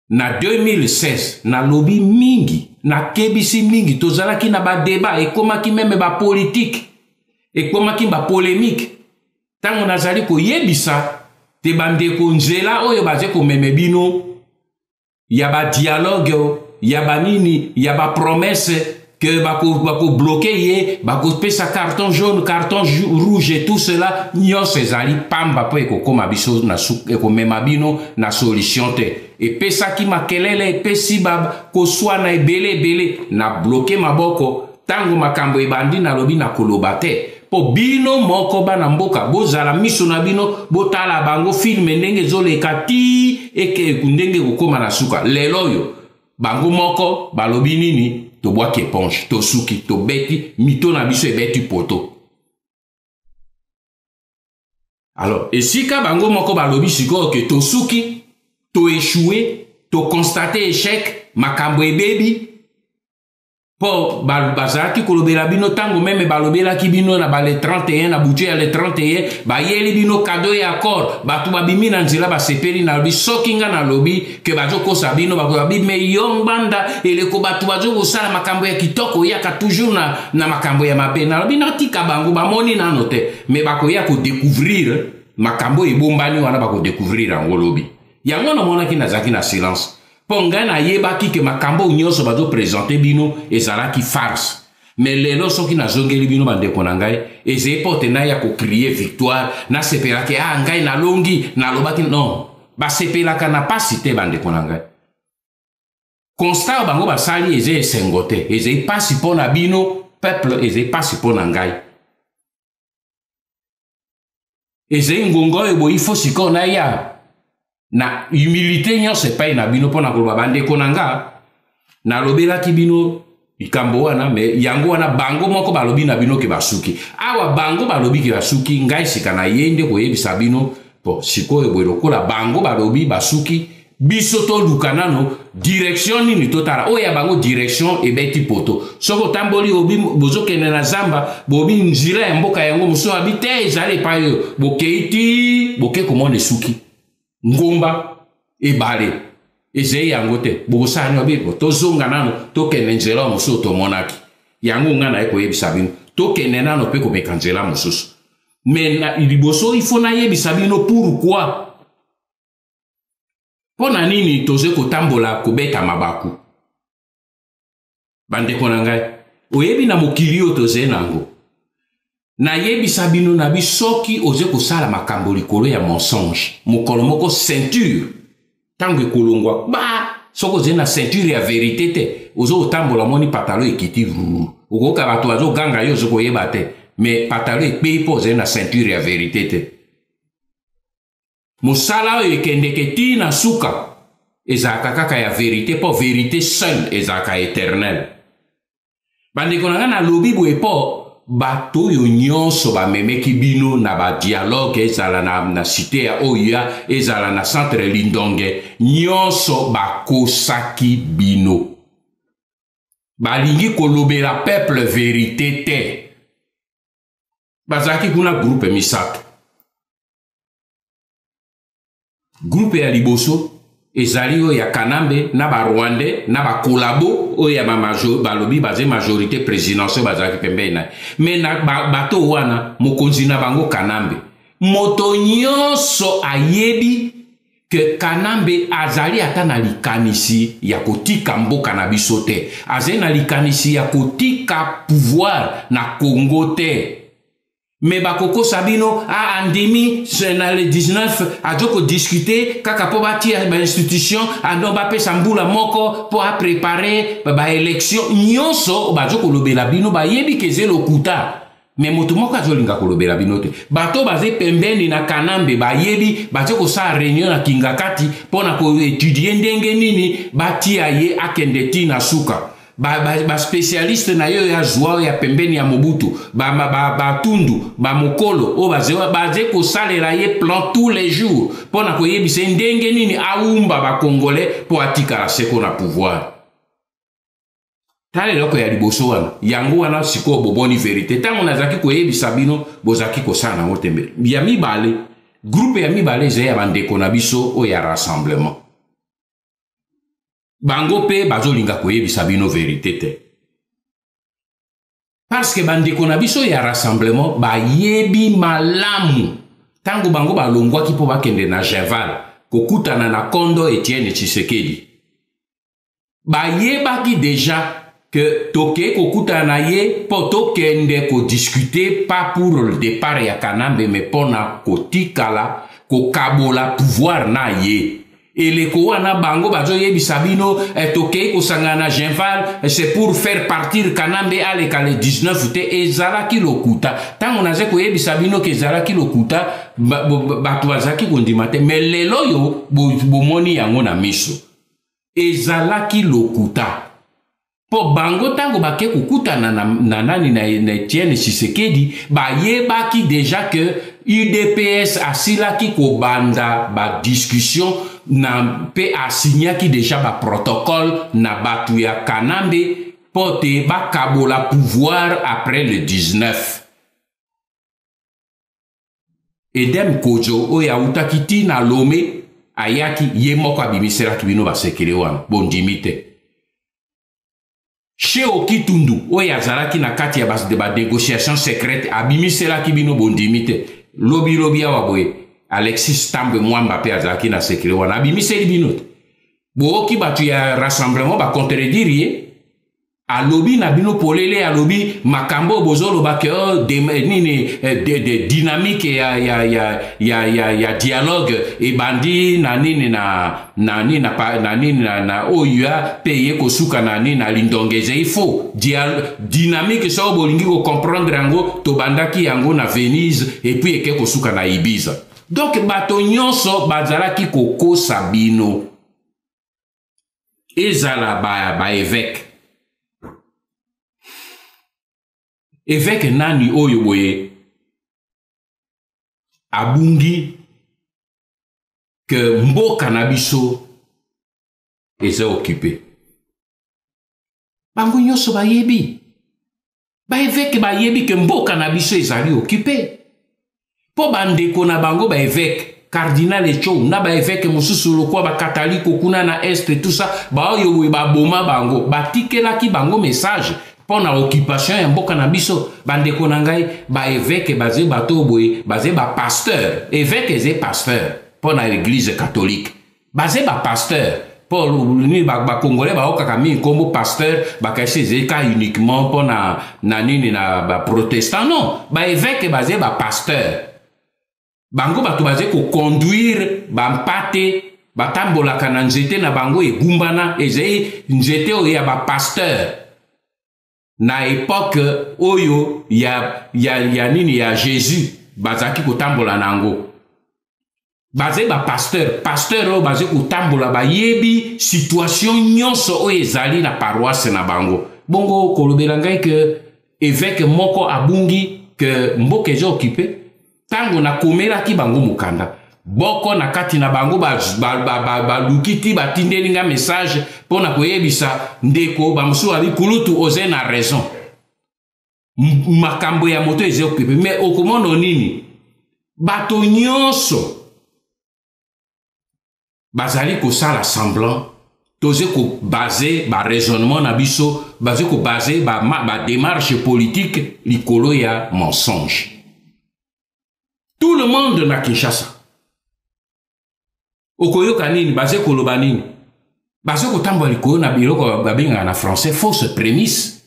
[SPEAKER 1] Na 2016 na lobi mingi na kebisi mingi tozalaki na ba débat ekomaki meme ba politique ekomaki ba polémique tango nazali ko yebisa te bandeko nzela oyo baze ko meme bino ya ba dialogue ya ba nini ya ba promesse que bako bloquer ye, bako pesa carton jaune, carton rouge et tout cela, nyo sezali pamba po eko koma biso na eko memabino na solution te. Et pesa ki makelele et pesi bab ko swa na ebele na bloquer maboko tango makambo ebandi na lobi na kolobate. Po bino moko bana mboka bozala miso na bino botala bango filme ndenge zoleka ti eke ndenge kokoma na suka lelo yo bango moko balobi nini to boaki éponge to suki to beti mito na biso ebeti poto. Alors esika bango moko balobi siko ke to suki to échoué to constater échec makambo ebebi po bazaki kolobela bino tango meme balobela ki bino na bale 31 na budget ya le 31 ba yeli bino cadeau ya accord batu babimi na nzela basepeli na lobi sokinga na lobi ke bazo kosa bino bakobi me yong banda ele ko batu bazo kosala makambo ya kitoko yaka toujours na makambo ya mabe na lobi natika bango bamoni na note me bakoya ko découvrir makambo ebombani wana bako découvrir yango lobi yango na mona ki nazaki na silence. Ponga na yeba ki ke makambo nyonso bazo présenter bino ezala ki farce. Mais lelo soki na zongeli bino bande konangai eze pote na ya ko crier victoire na sepela ke ngai na longi na lobaki non ba sepela ka na pasite bande konangai. Constat bango basali eze sengote eze pasi pona bino peuple eze pasi pona ngai. Eze ngongo ebo ifo siko na ya na humilité nyo se paye na bino pona koloba bande konanga na lobela ki bino ikambo wana me yango wana bango moko balobi na bino ke basuki awa bango balobi ke basuki ngai sika na yende ko yebisa bino po siko ebwelo kola bango balobi basuki biso to lukanano direction nini totala oya bango direction ebeti poto soko tamboli obi bozokene na zamba bobi nzira ya mboka yango muso habite ezale payo bokeiti boke komone suki ngomba ebale eze yango te bosani obi tozonga nano tokene nzela muso to monaki yango ngana eko yebisa bino tokene nano pe ko mekanzela mususu mais na liboso il faut na yebisa bino pourquoi pona nini toze kotambola kobeta mabaku bande konangai oyebi na mokili o toze nango na yebisa bino na bisoki oze kosala makambo likolo ya mensonge mokolo moko ceinture tango ekolongwa ba soko oze na ceinture ya vérité te ozo kotambola moni patalo ekiti okoka bato bazo ganga yo ozo koyeba te mais patalo ekpei po oze na ceinture ya vérité te mosala oyo ekendeke ti na suka ezalaka kaka ya vérité po vérité seule ezalaka éternel bandeko na nga na lobi boye po bato yo nyonso bamemeki bino na badialogue ezala na cité ya oya ezala na centre lindonge nyonso bakosaki bino balingi kolobela peuple vérité te bazalaki kuna groupe misato groupe ya liboso ezali oyo ya Kanambe na ba Rwandais na ba kolabo oyo ya balobi baze majorité présidentielle bazalaki pembeni na mais na bato wana mokonzi na bango Kanambe moto nyonso ayebi ke Kanambe azali ata na likanisi ya kotika mboka na biso te azali na likanisi ya kotika pouvoir na Congo te mais bakoko sabino a andimi na le 19 adjoko discuter kaka po bati ba institution ando ba pesa mbula moko po a préparer ba élection nyonso bajoko lobela bino ba yebi keze lokuta mais moto moko azolinga kolobela bino te bato baze pembeni na Kanambe ba yebi bajoko sa réunion na Kingakati pona ko étudier ndenge nini batia ye akende ti na suka ba spécialiste na yo ya zwa ya pembeni ya Mobutu ba tundu ba mokolo o baze ko salela ye plan tous les jours pona ko yebisa ndenge nini aumba ba congolais po atika la seko na pouvoir tale loko ya liboso wana yango wana siko boboni vérité tango nazaki ko yebisa bino bozaki ko sana motembe ya mibale groupe ya mibale ze ya bandeko na biso o ya rassemblement bango pe bazolinga koyebisa bino vérité te parce que bandeko na biso ya rassemblement bayebi malamu tango bango balongwaki po bakende na Jeval kokutana na Kondo Etienne Tshisekedi bayebaki déjà que toke kokuta na ye po tokende ko discuter pas pour le départ ya Kanambe mais pona kotikala ko kabola pouvoir na ye eleko wana bango bazo yebisa bino toke ko sangana Genval c'est pour faire partir Kanambe aleka le 19 te ezalaki lokuta tango naze ko yebisa bino ke ezalaki lokuta bato bazaki kondima te mais lelo yo bomoni yango na miso ezalaki lokuta po bango tango bake kukutana na nani na Etienne Tshisekedi bayebaki déjà que UDPS asilaki ko banda ba discussion na pe asignaki déjà ba protocole na batu ya Kanambe pote ba kabola pouvoir après le 19 Edem Kojo oya utakiti na Lomé ayaki ye moko abimisela kibino basekele wana bondimite chez Okitundu oya zalaki na kati ya bas de ba négociation secrète abimisela kibino bondimite lobi awaboye Alexis Tambe Mwamba pe azalaki na sekele wana abimiseli bino boki batu ya rassemblement ba contredire alobi na bino polele alobi makambo bozolo ba ke de dynamique ya dialogue e bandi na nini na oya paye kosuka na nini na lindongeze il faut dynamique so bolingi ko comprendre yango to bandaki yango na Venise et puis eke kosuka na Ibiza donc bato nyonso bazalaki kokosa bino ezala ba évêque évêque nani oyo boye abungi que mboka na biso eza occupé bango nyonso bayebi ba évêque bayebi que mboka na biso ezali occupé po bandeko na bango ba évêque cardinal Echo na ba évêque mosusu lokwa ba catholique kuna na est et tout ça ba oyo we ba boma bango batikelaki bango message pour la occupation ya mboka na biso bandeko na ngai ba évêque bazé bato boye bazé ba pasteur évêque eze pasteur pour la église catholique bazé ba pasteur pour ni ba congolais ba okaka mi kombo pasteur ba kaise eze ka uniquement pour na nini na ba protestant non ba évêque bazé ba pasteur bango bato bazé ko conduire ba mpate batambola kana nzete na bango egumbana eze nzete o ya ba pasteur na époque oyo ya nini ya Jésus bazaki kotambola nango bazé ba pasteur o bazé kotambola ba yebi situation nyonso o ezali na paroisse na bango bongo kolobela ngai que évêque moko abungi que mboka ezo occupé tango na komela ki bango mukanda boko na kati na bango lukiti batindeli nga message pona koyebisa ndeko bamusu abi kulutu oze na raison makambo ya moto eze occupé mais okomono nini bato nyonso bazali kosala semblant toze ko basé ba raisonnement na biso basé ko basé ba démarche politique likolo ya mensonge tout le monde na Kinshasa okoyoka nini bazé koloba nini bazé kotambola likolo na biloko babenga na français fausse prémisse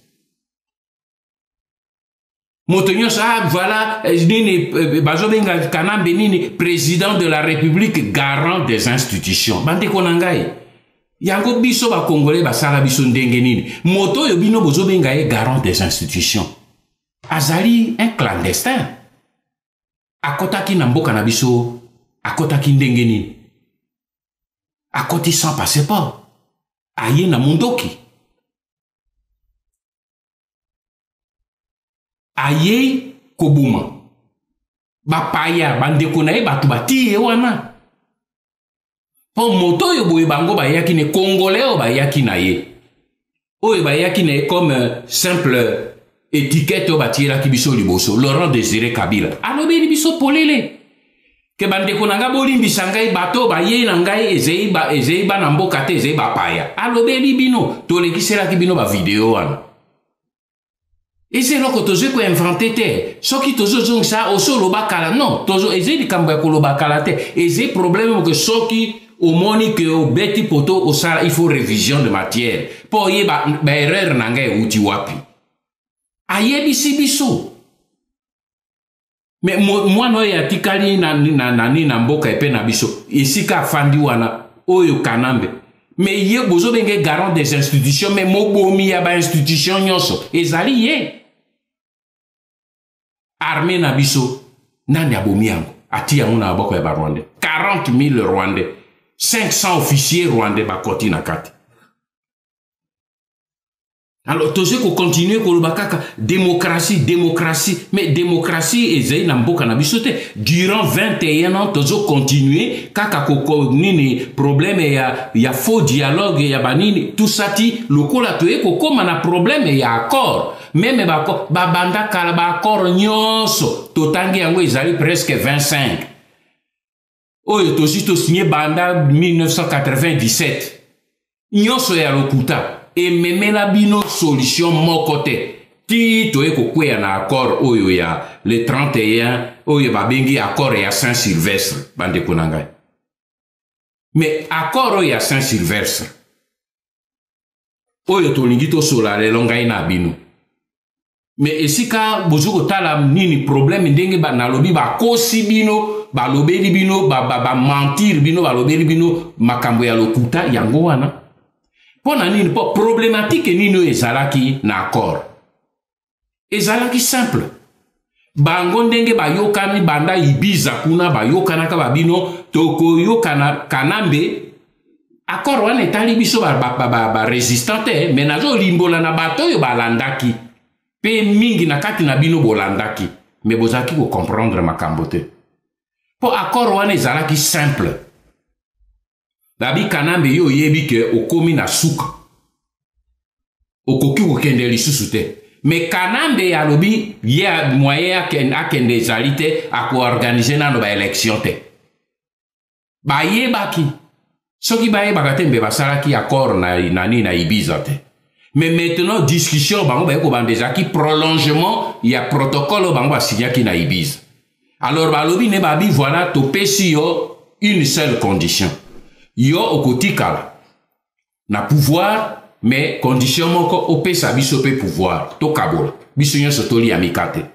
[SPEAKER 1] moto nyonso voilà nini bazo benga Kanambe nini président de la République garant des institutions bandeko na ngai yango biso ba congolais basala biso ndenge nini moto oyo bino bozo benga ye garant des institutions azali un clandestin akotaki na mboka na biso akotaki ndenge nini akoti sans passeport aye na mundoki aye kobuma bapaya bandeko na ye batu batiye wana po moto oyo boye bango bayaki ne congolais oyo bayaki na ye oyo bayaki na ye comme simple étiquette oyo batiyelaki biso liboso Laurent Désiré Kabila alobeli biso polele ke bandeko na nga bolimbisa ngai bato baye na ngai ezei ba na mboka te ezei bapaya alobeli bino tolekiselaki bino ba video wana Et c'est là que tozo ko inventé te. So ki tozo zong sa oso loba kala non, tozo eze di kamba ko loba kala te. Eze problème que so ki au moni que au beti poto au sala il faut révision de matière. Po ye ba erreur nanga e uti wapi. Ayebi si biso. Mais moi no ya tikali na mboka epe na biso. Isika fandi wana oyo kanambe. Mais ye bozo benge garant des institutions mais mobomi ya ba institution nyonso ezali ye armée na biso nani abomi yango ati yango na boko ya ba Rwandais 40 000 Rwandais 500 officiers Rwandais ba koti na kati. Alors tozo ko continuer ko lobakaka démocratie mais démocratie ezali na mboka na biso te durant 21 ans tozo continuer kaka ko nini problème ya faux dialogue ya banini tout ça ti lokola toye ko koma na problème ya accord même ba banda kala ba accord nyonso totangi yango ezali presque 25 oyo tosi to signé banda 1997 nyonso ya lokuta et même la bino solution mon côté ti to eko kwea na accord oyo ya le 31 oyo ba bengi accord ya Saint-Sylvestre bande konangai mais accord oyo ya Saint-Sylvestre oyo to lingi to sola le longai na bino mais esika bozuko tala nini problème ndenge ba nalobi ba kosi bino ba lobeli bino ba mentir bino ba lobeli bino makambo ya lokuta yango wana. Pona nini po problématique nino ezalaki na accord. Ezalaki simple. Bango ndenge bayokani banda Ibiza kuna bayokana ka babino toko yokana kanambe accord wana etali biso ba résistante mais nazo limbola na bato yo balandaki. Pe mingi na kati na bino bolandaki mais bozaki ko comprendre makambo te. Po accord wana ezalaki simple. Babi kanambe yo yebi ke okomi na suka. Okoki kokende lisusu te. Mais kanambe alobi ye moyen akende ezali te ako organiser nano ba élection te. Ba yebaki. Soki ba yebaka te mbe basalaki accord na Ibiza te. Mais maintenant discussion bango ba ko bandezaki prolongement ya protocole bango ba signaki na Ibiza. Alors balobi ne babi voilà to pesi yo une seule condition. Yo okotikala na pouvoir mais condition moko opesa biso pe pouvoir to kabola biso nyonso toli amikate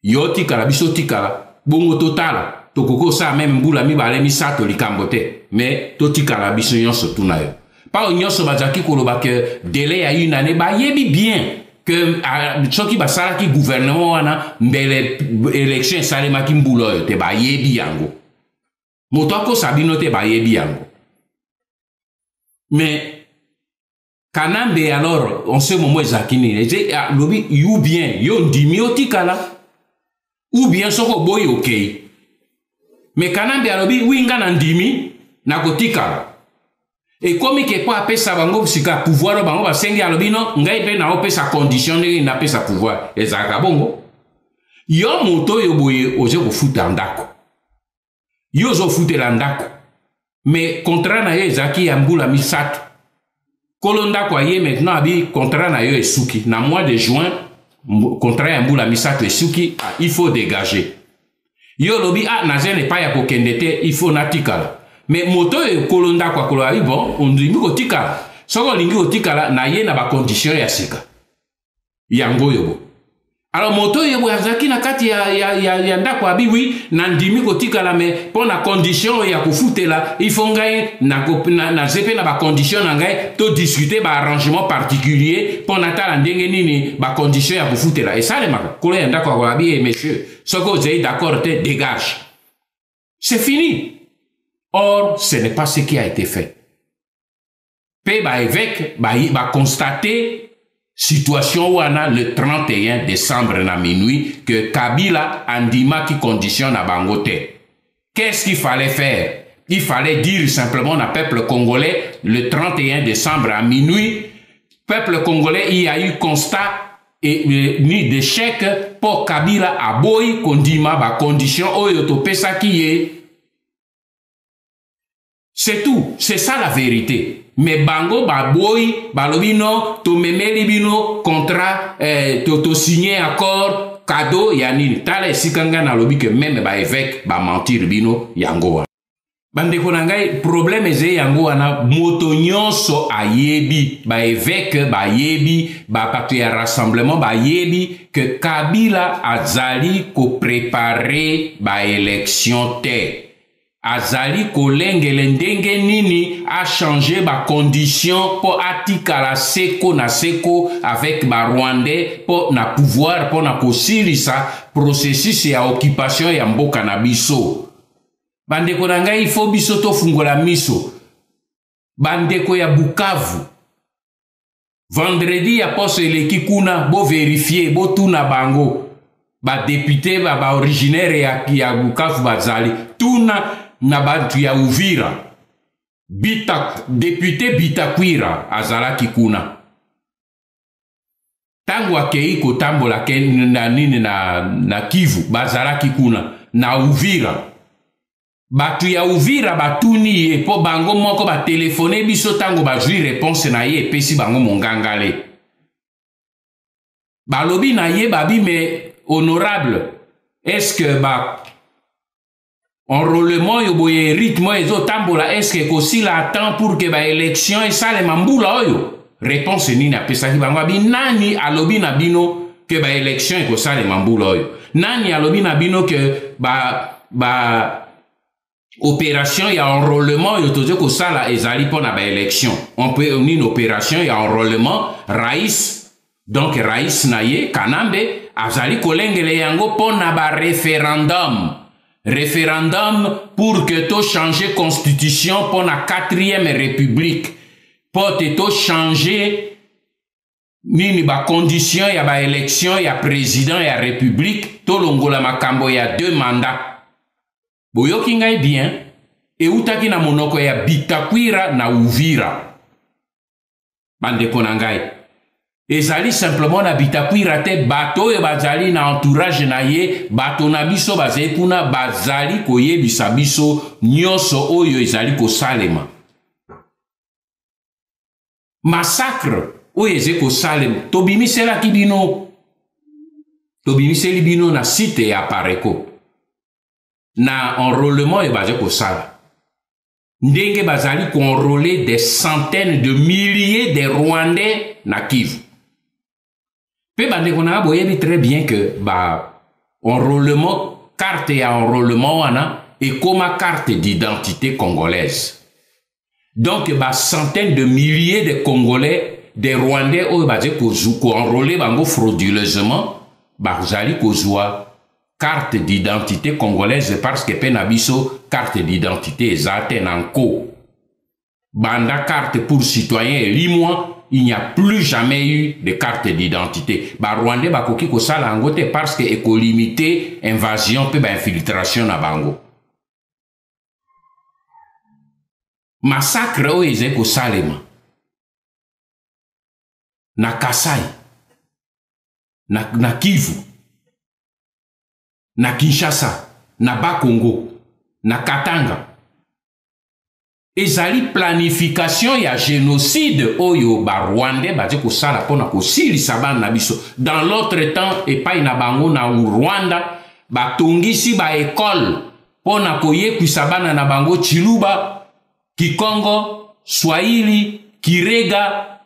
[SPEAKER 1] yo tikala biso tikala bongo totala tokoko sa même mbula mibale misato likambo te mais to tikala biso nyonso tuna yo pa nyonso bazaki koloba ke délai ya une année ba yebi bien que soki basalaki gouvernement wana mbele élection salemaki mbula yo te ba yebi yango moto akosa bino te ba yebi yango. Mais kanambe alors on sait moment ezakini lobi ou bien yo ndimi otikala ou bien soko boy okay mais kanambe alobi winga na ndimi na kotikala et comme ke po apesa bango sika pouvoir bango basengi alobi no ngai pe na opesa condition ndenge na pesa pouvoir ezaka bongo yo moto yo boye oje ko futa ndako yo zo futela ndako mais contrat na yo ezaki ya mbula misato kolonda kwa ye maintenant abi contrat na yo esuki na mois de juin contrat ya mbula misato esuki il faut dégager yo lobi nazene pa ya kokende te il faut natikala mais moto e kolonda kwa kolobi bon ondimi kotikala soko lingi kotikala na ye na ba condition ya sika yango yobo. Alors moto yebo azaki na kati ya ndako abi oui na ndimi kotikala mais pour na condition ya kufutela il faut ngai na zepe na ba condition na ngai to discuter ba arrangement particulier pour na tala ndenge nini ba condition ya kufutela et ça le maka kolo ya ndako abi monsieur soko zai d'accord te dégage c'est fini. Or ce n'est pas ce qui a été fait. Pe ba évêque ba constater situation wana le 31 décembre na minuit que Kabila andima qui conditionne à Bangote. Qu'est-ce qu'il fallait faire? Il fallait dire simplement au peuple congolais le 31 décembre à minuit, peuple congolais, il y a eu constat et ni d'échec pour Kabila à boy kondima ba condition oyo to pesa qui est. C'est tout, c'est ça la vérité. mais bango baboy balobi non to memeli bino contrat to signer accord cadeau ya nini tala esika nga na lobi que même ba évêque ba mentir bino yango wana bandeko na ngai problème eze yango wana moto nyonso ayebi ba évêque bayebi ba bato ya rassemblement bayebi que Kabila azali ko préparer ba élection te azali kolengele ndenge nini a changer ba condition po atikala seko na seko avec ba Rwandais po na pouvoir po na kosilisa processus ya occupation ya mboka na biso. Bandeko na ngai ifo biso to fungola miso. Bandeko ya Bukavu vendredi ya poso eleki kuna bo vérifier bo tuna bango ba député ba originaire ya Bukavu bazali tuna na bantu ya Uvira député Bitakwira azalaki kuna tangu akei kotambola na nini na Kivu bazalaki kuna na Uvira batu ya Uvira batuni ye po bango moko ba telefone biso tango ba jui réponse na ye pesi bango mongangale balobi na ye babi mais honorable est-ce que ba enrôlement yo boye rythme ezo tambola est-ce que kosila attend pour que ba élection et ça les mambula oyo réponse nini apesaki bango abi nani alobi na bino que ba élection et ça les mambula oyo nani alobi na bino que ba opération ya enrôlement yo tozo ko sala ezali pona ba élection on peut une opération ya enrôlement Raïs donc Raïs naye Kanambe azali kolengele yango pona ba référendum pour que to changer constitution pour la 4e république pour que to changer nini ba condition ya ba élection ya président ya république to longola makambo ya 2 mandats boyoki ngai bien eutaki na monoko ya Bitakwira na Uvira bandeko na ngai ezali simplement na Bitakwira te bato e bazali na entourage na ye bato na biso bazali kuna bazali koyebisa biso nyonso oyo ezali kosalema massacre oyo eze kosalema tobimiselaki bino na site ya Pareko na enrôlement e bazali kosala ndenge bazali enrôler des centaines de milliers de Rwandais na Kivu. Pe bandeko na boyebi très bien que enrôlement carte ya enrôlement wana et comme carte d'identité congolaise. Donc centaines de milliers de Congolais, de Rwandais oyo bazali ko enrôler bango frauduleusement bazali kozwa carte d'identité congolaise parce que penabiso carte d'identité ezate nanko. Banda carte pour citoyen et limois, il n'y a plus jamais eu de carte d'identité. Rwandais bakoki ko sala angote parce que eko limité invasion pe infiltration na bango. Massacre o eze ko salema. Na Kasai. Na Kivu. Na Kinshasa, na Bakongo, na Katanga. Ezali planification ya génocide oyo Rwandais baje ko sala pona ko silisa bana na biso. Dans l'autre temps epai na bango na Rwanda batongisi ba école pona ko yekwisa bana na bango Chiluba, Kikongo, Swahili, Kirega,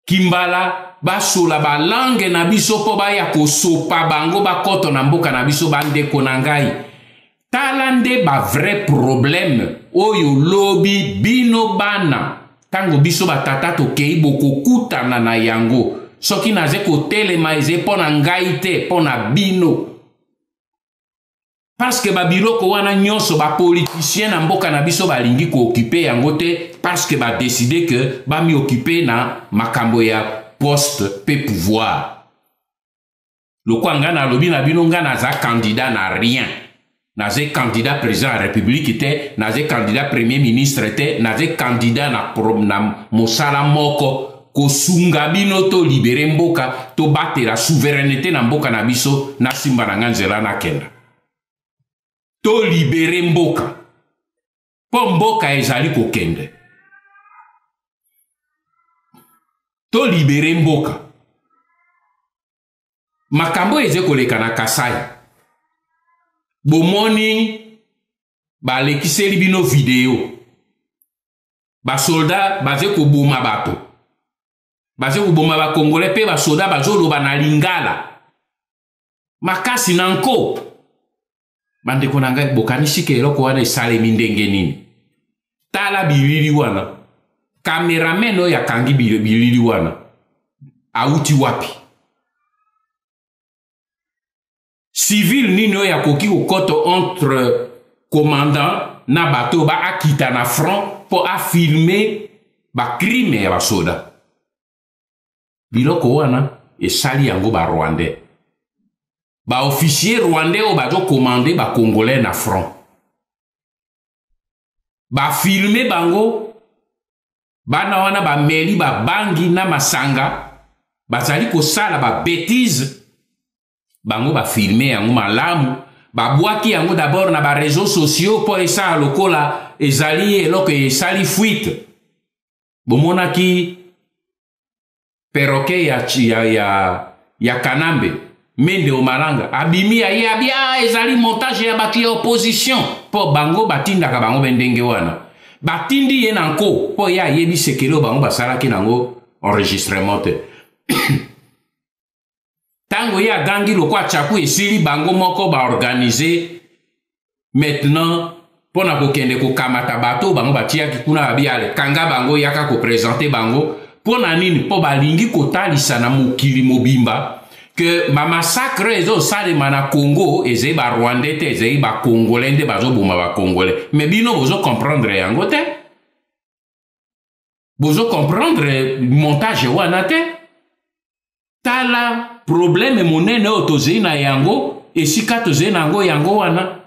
[SPEAKER 1] Kimbala basola ba langue na biso po ba ya kosopa bango ba koto na mboka na biso bandeko na ngai talande ba vrai problème oyo lobi bino bana tango biso batata tokei bokokutana na yango soki naze kotelema eze pona ngai te pona bino parce que babiloko wana nyonso bapoliticien na mboka na biso balingi kookipe yango te parce que badeside que bami okipe na makambo ya poste pe pouvoir. Loko nga na lobi na bino nga naza candidat na rien. Naza candidat président de la République te, naza candidat premier ministre te, naza candidat na mosala moko kosunga bino to libere mboka to bate la souveraineté na mboka na biso na simba na nganzela na kenda. To libere mboka. Po mboka ezali kokende. to libere mboka makambo eze koleka na Kasai bomoni balekiseli bino video basolda baze koboma bato baze koboma bakongole pe basolda bazoloba na lingala makasi na nko bandeko na ngai bokanisi ke eloko wana esalemi ndenge nini tala bilili wana cameraman oyo akangi bilili wana auti wapi civil nini oyo akoki kokoto entre commandant na bato ba akita na front po afilme ba crime ya basoda biloko wana esali yango ba Rwandais ba officier Rwandais o bazo commandé ba Congolais na front ba filme bango bana wana ba meli ba bangi na masanga bazali kosala ba bêtise bango ba filme yango malamu ba bwaki yango d'abord na ba réseaux sociaux po esa lokola ezali eloko esali fuite bomonaki perroquet ya Kanambe Mende Omalanga abimi ya yabia ezali montage ya baki ya opposition po bango batinda ka bango bendenge wana batindi ye nanko po ya yebi sekelo bango basalaki nango enregistrement te tango ya gangi lokwa chaku esili bango moko ba organiser maintenant pona kokende ko kamata bato bango batiaki kuna babiale kanga bango yaka ko présenter bango pona nini po balingi kotalisa na mokili mobimba que ma massacre ezo salema na Congo eze ba Rwandais te eze ba Congolais nde bazo boma ba Congolais mais bino bozo comprendre yango te bozo comprendre montage wana te tala problème monene otoze na yango esika toze nango yango wana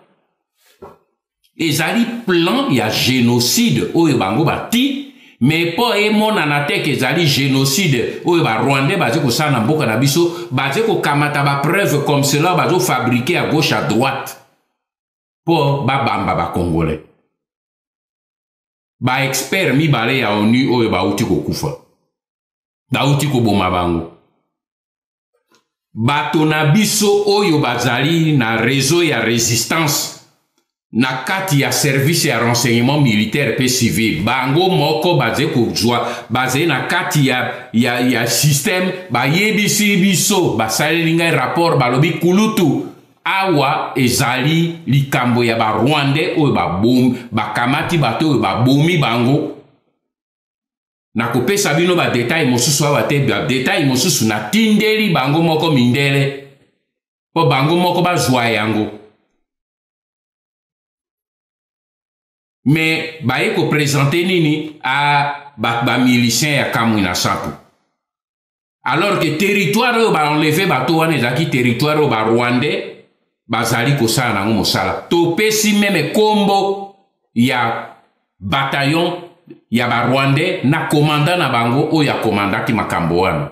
[SPEAKER 1] ezali plan ya génocide oyo bango bati mais po mona na te ke ezali génocide oyo ba Rwandais baze kosala na mboka na biso baze kokamata ba preuve comme cela bazo fabriquer à gauche à droite po babamba ba Congolais ba expert mibale ya ONU oyo bauti kokufa bauti koboma bango bato na biso oyo bazali na réseau ya résistance na kati ya service ya renseignement militaire pe civil bango moko baze kozwa baze na kati ya système bayebisi biso basaleli ngai rapport balobi kulutu awa ezali likambo ya ba Rwandais oyo bakamati bato oyo babomi bango na kopesa bino ba détail mosusu awa te ba détail mosusu na tindeli bango moko mindele po bango moko bazwa yango mais baye ko présenter nini a ba milicien ya Kamwina Nsapu alors que territoire oyo ba enlevé bato wana ezaki territoire oyo ba Rwandais bazali kosala nango mosala topesi meme kombo ya bataillon ya ba Rwandais na commandant na bango oyo akomandaki makambo wana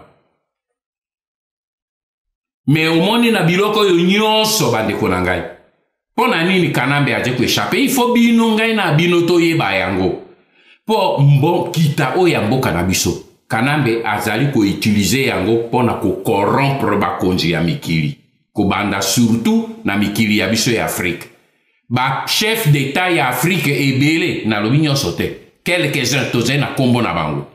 [SPEAKER 1] mais omoni na biloko oyo nyonso bandeko na ngai pona nini Kanambe aje ko échapper il faut bino ngai na bino toyeba yango po mbo kita oyo mboka na biso Kanambe azali ko utiliser yango pona ko corrompre bakonzi ya mikili ko banda surtout na mikili ya biso ya Afrique ba chef d'état ya Afrique ebele na lobi nyonso te quelques-uns toze na kombo na bango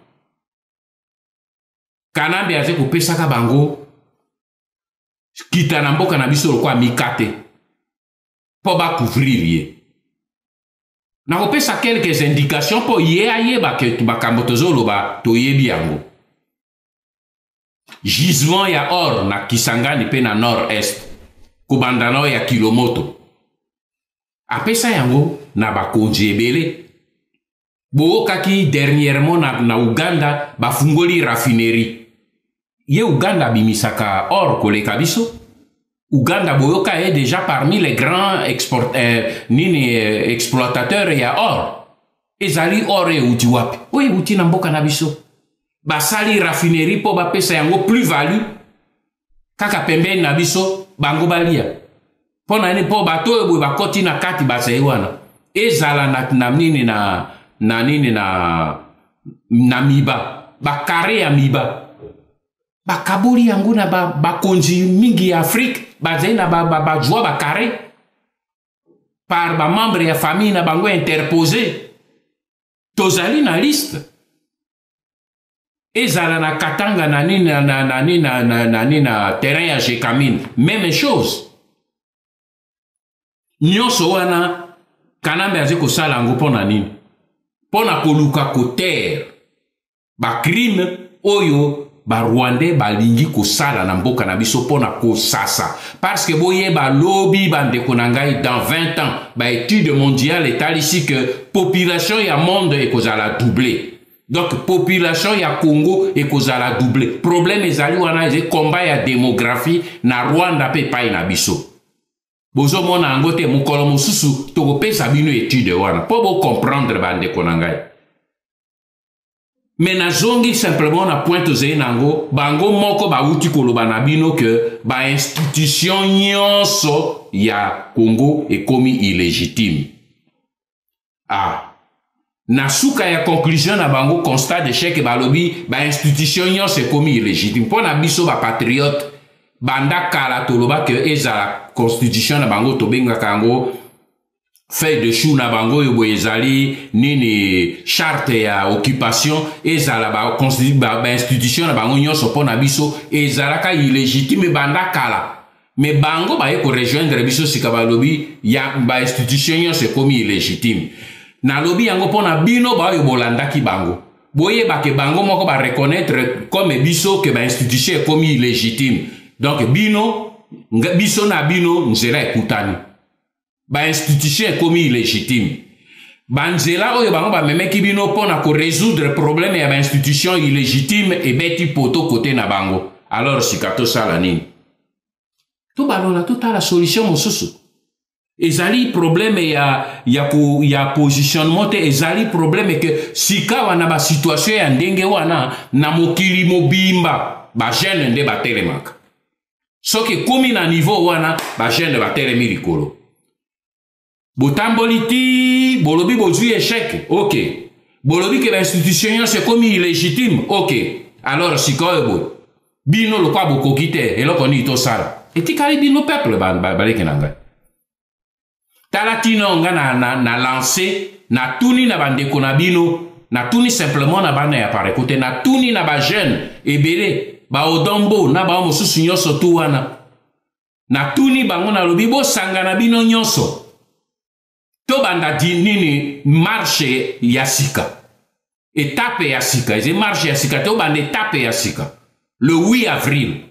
[SPEAKER 1] Kanambe aze ko pesaka bango kita na mboka na biso lokwa mikate po ba couvrir ye na kopesa quelques indications po ye ayeba ke bakambo tozoloba toyebi yango gisement ya or na Kisangani pe na nord-est kubandana ya Kilomoto apesa yango na bakonzi ebele bookaki dernièrement na Uganda bafungoli raffinerie ye Uganda bimisaka or koleka biso Uganda boyoka est déjà parmi les grands exploitateurs ya or ezali or e uti wapi oye uti na mboka na biso basali raffinerie po bapesa yango plus-value kaka pembeni na biso bango balia pona ni po bato oyo bakoti na kati basai wana ezala na nini na miba bakare ya miba bakaboli yango na bakonzi mingi ya Afrique bazali na bajwa bakare par bamembre ya famille na bango interposé tozali na liste ezala na Katanga na nini na terrain ya Jekamine même chose nyonso wana Kanambe azi kosala yango mpona nini mpona koluka kotere bacrime oyo Rwandais balingi kosala na mboka na biso mpona kosasa parce que boyeba lobi bandeko na ngai dans 20 ans étude mondiale etali ici que population ya monde ekozala doublé donc population ya Congo ekozala doublé problème ezali wana eze combat ya démographie na Rwanda pe pai na biso bozo mona yango te mokolo mosusu tokopesa bino étude wana mpo bocomprendre bandeko na ngai mais nazongi simplement na point ozali nango bango moko bauti koloba na bino ke institution nyonso ya Congo ekomi illégitime na suka ya conclusion na bango constat d'échec balobi institution nyonso ekomi illégitime mpo na biso patriote banda kala toloba ke ezala constitution na bango tobengaka yango feuille de chou na bango yo ezali nini charte ya occupation ezala institution na bango nyonso mpo na biso ezalaka illégitime banda kala mais bango baye ko rejoindre biso sika balobi ya institution nyonso ekomi illégitime na lobi yango pona bino ba yo bolandaki bango boyeba ke bango moko ba reconnaître comme biso ke institution ekomi illégitime donc biso na bino nzela ekutani institution ekomi illégitime banzela oyo bango bamemeki bino pona ko résoudre problème ya institution illégitime ebeti poto côté na bango alors sika tosala nini to balola totala solution mosusu ezali problème ya positionnement te ezali problème ke sika wana ba situation ya ndenge wana na mokili mobimba ba jeune nde batelemaka soki komi na niveau wana ba jeune batelemi likolo botamboli ti bolobi bozwi échec ok bolobi ke l'institution nyonso ekomi illégitime ok alors sika oyo boye bino lokwa bokoki te eloko nini tosala etikali bino peuple baleki na ngai tala tino nga na lancé na tuni na bandeko na bino na tuni simplement na bana ya pareko te na tuni na bajeune ebele baodombo na bao mosusu nyonso tu wana na tuni bango nalobi bosangana bino nyonso to banda di nini marche ya sika etape ya sika eze marche ya sika to banda etape ya sika le 8 avril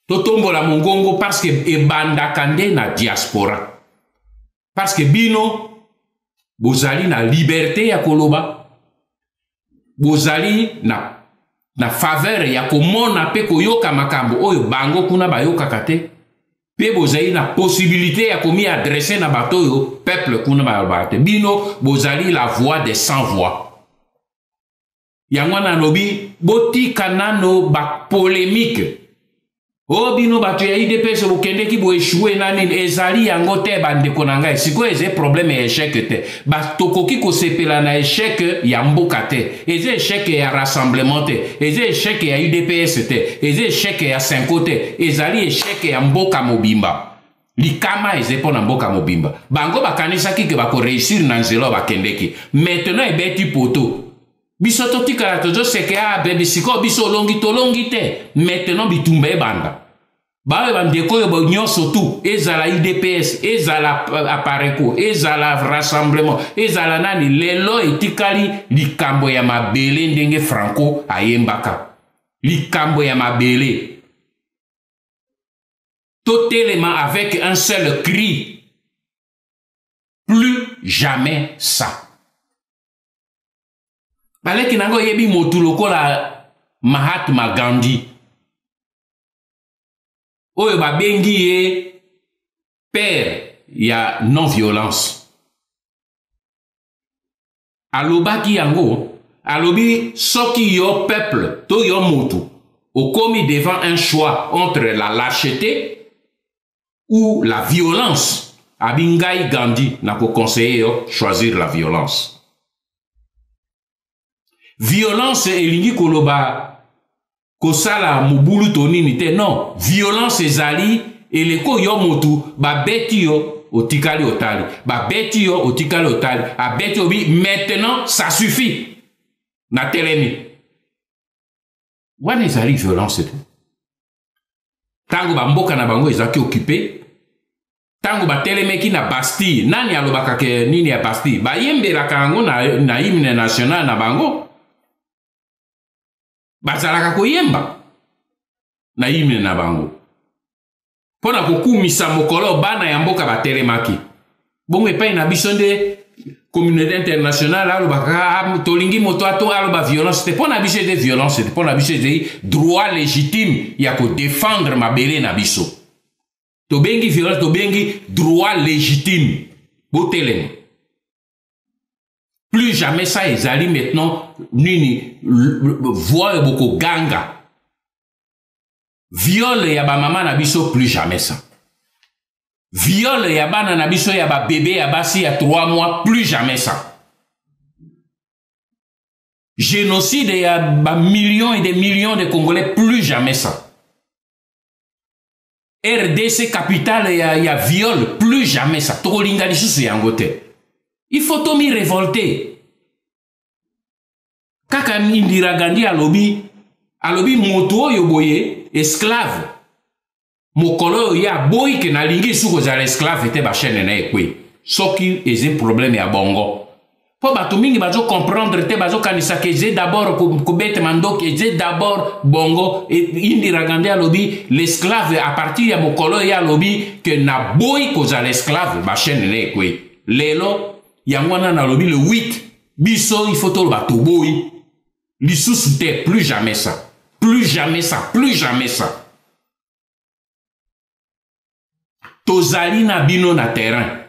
[SPEAKER 1] totombola mongongo parce que ebandaka nde na diaspora parce que bino bozali na liberté ya koloba bozali na faveur ya komona pe koyoka makambo oyo bango kuna bayokaka te pe bozali na possibilité ya komi adresser na bato oyo peuple kuna bayokaka te bino bozali la voix des sans voix yango nalobi botika nano bapolémique o bino bato ya IDPS bokendeki boéchoué nani ezali yango te bandeko na ngai sikoyo eze problème ya échec te tokoki kosepela na échec ya mboka te eze échec ya rassemblement te eze échec ya UDPS te eze échec ya Senko te ezali échec ya mboka mobimba likama eze mpo na mboka mobimba bango bakanisaki ke bakoreusir na nzela bakendeki maintenant ebeti poto biso totikala tozoseke bebi sikoyo biso olongi tolongi te maintenant bitumba ebanda bawe bandeko oyo nyonso tu ezala IDPS ezala apareko ezala rassemblement ezala nani lelo etikali likambo ya mabele ndenge Franco ayembaka likambo ya mabele totalement avec un seul cri plus jamais ça baleki nango yebi motu lokola Mahatma Gandhi oyo babengi ye père ya non-violence alobaki yango alobi soki yo peuple to yo motu okomi devant un choix entre la lâcheté ou la violence abingai Gandhi nako conseiller yo choisir la violence violence elingi koloba kosala mobulu to nini te non violence ezali eleko yo motu babeti yo otikali otali babeti yo otikali otali abeti obi maintenant ça suffit na telemi wana ezali violence te tango bamboka na bango ezaki occupé tango batelemeki na Bastille nani alobaka ke nini ya Bastille bayembelaka yango na hymne national na bango bazalaka koyemba na hymne na bango pona kokumisa mokolo bana ya mboka batelemaki bongo epai na biso nde communauté internationale alobaka tolingi moto ato aloba violence te pona biso ete violence te pona biso ete droit légitime ya kodéfendre mabele na biso tobengi violence tobengi droit légitime botelema plus jamais ça ezali maintenant nini voix boko ganga viol ya ba mama na biso plus jamais ça viol ya bana na biso ya ba bébé ya basi ya 3 mois plus jamais ça génocide ya ba millions et des millions de Congolais plus jamais ça RDC capitale ya viol plus jamais ça tokolinga lisusu yango te il faut to mi révolter kaka Indira Gandhi alobi moto oyo boye esclave mokolo ya boy ke na lingi su kozala esclave te ba chaîne na ekwe soki eze problème ya bongo po bato mingi bazo comprendre te bazo kanisa ke eze d'abord ko bete mandok eze d'abord bongo Indira Gandhi alobi l'esclave à partir ya mokolo ya alobi ke na boy kozala esclave ba chaîne na ekwe lelo yango na alobi le 8 biso il faut to bato boy lisusu te plus jamais ça plus jamais ça plus jamais ça tozali na bino na terrain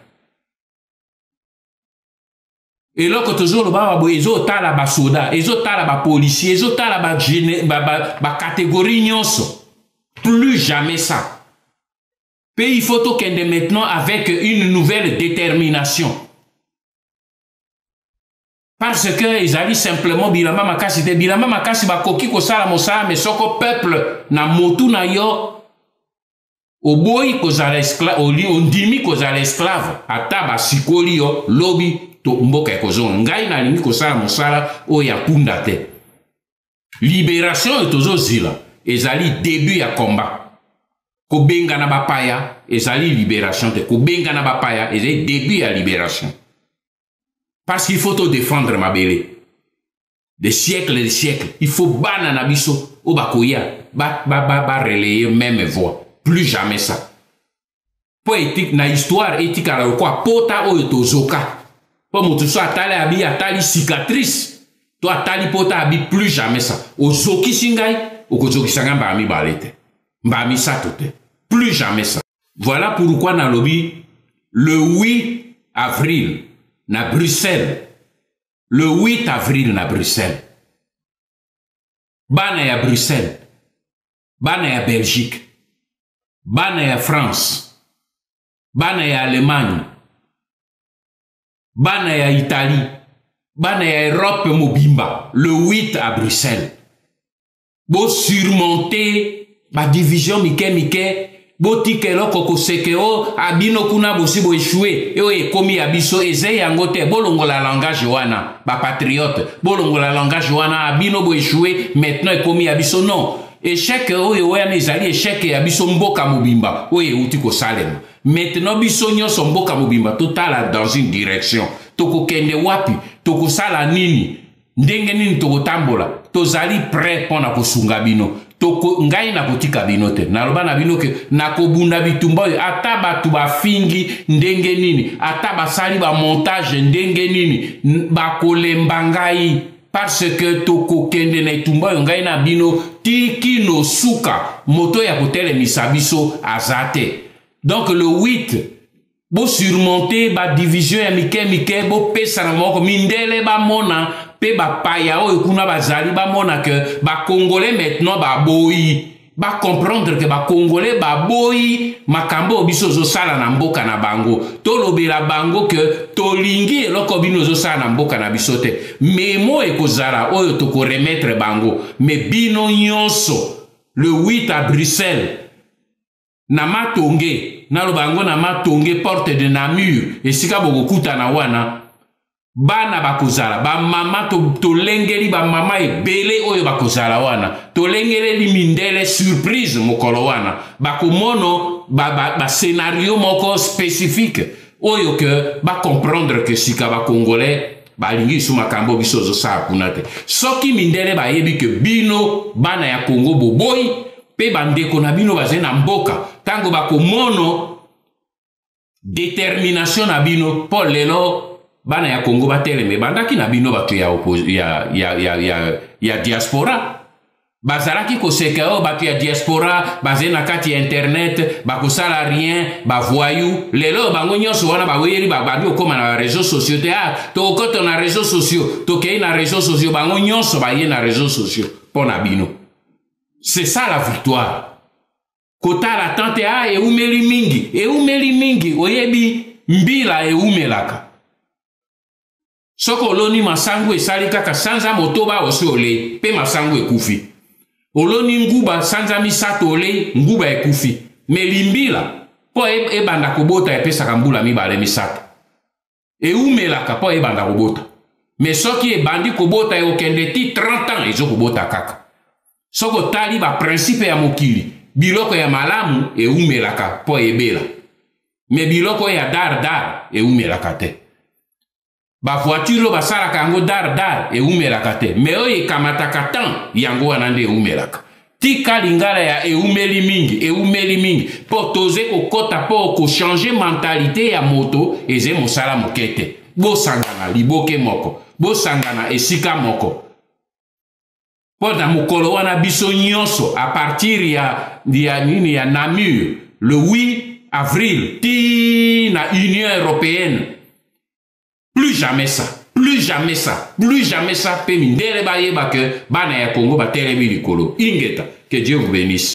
[SPEAKER 1] eloko tozolo ba bo ezotala ba soda ezotala ba policier ezotala ba catégorie nyonso plus jamais ça pays photo kende maintenant avec une nouvelle détermination parce que ezali simplement bilamba makasi te bilamba makasi bakoki kosala mosala mais soko peuple na motu na yo oboyi kozala esclave ondimi kozala esclave ata basikoli yo lobi to mboka ekozonga ngai nalingi kosala mosala oyo ya punda te libération oyo tozozila ezali début ya combat kobengana bapaya ezali libération te kobengana bapaya ezali début ya libération parce qu'il faut te défendre mabele des siècles et des siècles il faut bana na biso o bakoya ba relayer même voix plus jamais ça. Po éthique na histoire éthique à la quoi pota oyo tozoka. Po mutu so atali abi atali cicatrice. To atali pota abi plus jamais ça. Ozoki singai okozoki sanga mbami balete. Mbami satote. Plus jamais ça. Voilà pourquoi na lobby le 8 avril na Bruxelles. Le 8 avril na Bruxelles. Bana ya Bruxelles. Bana ya Belgique. Bana ya France, bana ya Allemagne, bana ya Italie, bana ya Europe mobimba, le 8 à Bruxelles. Bo surmonter ba division mike, bo tikelo koko sekeo abino kuna bosi bo échoué, yo ekomi abiso eze yango te bolongola langage wana, ba patriote, bolongola langage wana abino bo échoué, maintenant ekomi abiso non. Échec oyo wana ezali échec ya biso mboka mobimba oyo uti ko salema maintenant biso nyonso mboka mobimba totala dans une direction toko kende wapi toko sala nini ndenge nini toko tambola tozali prêt pona kosunga bino toko ngai na kotika bino te naloba na bino ke nakobunda bitumba oyo ata batu bafingi ndenge nini ata basali ba montage ndenge nini bakolemba ngai parce que toko kende na itumba ngai na bino tiki no suka moto ya kotele misabiso azate donc le 8 bo surmonter ba division ya mike bo pesa na moko mindele ba mona pe ba paya oyo kuna bazali ba mona que ba congolais maintenant ba boyi ba comprendre que ba Congolais ba boyi makambo biso zo sala na mboka na bango to lobela bango que tolingi eloko bino zo sala na mboka na biso te memo ekozala oyo to ko remettre bango me bino nyonso le 8 à Bruxelles na matonge na lo bango na matonge porte de Namur esika bokokuta na wana bana bakozala ba mama to lengeli ba mama ebele oyo bakozala wana to lengeli mindele surprise mokolo wana bakomono ba scénario moko spécifique oyo que ba comprendre que sika ba congolais balingi su makambo biso zo sa kuna te soki mindele ba yebi que bino bana ya Congo boboyi pe bandeko na bino bazena mboka tango bakomono détermination na bino pour lelo bana ya Congo bateleme bandaki na bino bato ya diaspora bazalaki koseka o bato ya diaspora baze na kati ya internet bakosala rien bavoyou lelo bango nyonso wana baweyeli babandi okoma na réseaux sociaux te tokoto na réseaux sociaux tokei na réseaux sociaux bango nyonso baye na réseaux sociaux mpo na bino c'est ça la victoire kotala tante eumeli mingi oyebi mbila eumelaka soko oloni masangu esali kaka sanza motoba osi ole pe masangu ekufi oloni nguba sanza misato ole nguba ekufi me limbila po ebanda kobota epesaka mbula mibale misato eumelaka po ebanda kobota me soki ebandi kobota ekokende ti 30 ans ezokobota kaka soko tali ba principe ya mokili biloko ya malamu eumelaka po ebela me biloko ya dar eumelaka te ba voiture ba salaka yango dar eumelaka te me oyo ekamataka tan yango wana nde eumelaka tika lingala ya eumeli mingi po toze kokota po kochange mentalité ya moto eze mosala moke te bosangana liboke moko bosangana esika moko po na mokolo wana biso nyonso a partir ya Namur le 8 avril ti na Union européenne plus jamais ça pe mindele ba yeba que bana ya Congo ba telemi likolo ingeta que Dieu vous bénisse.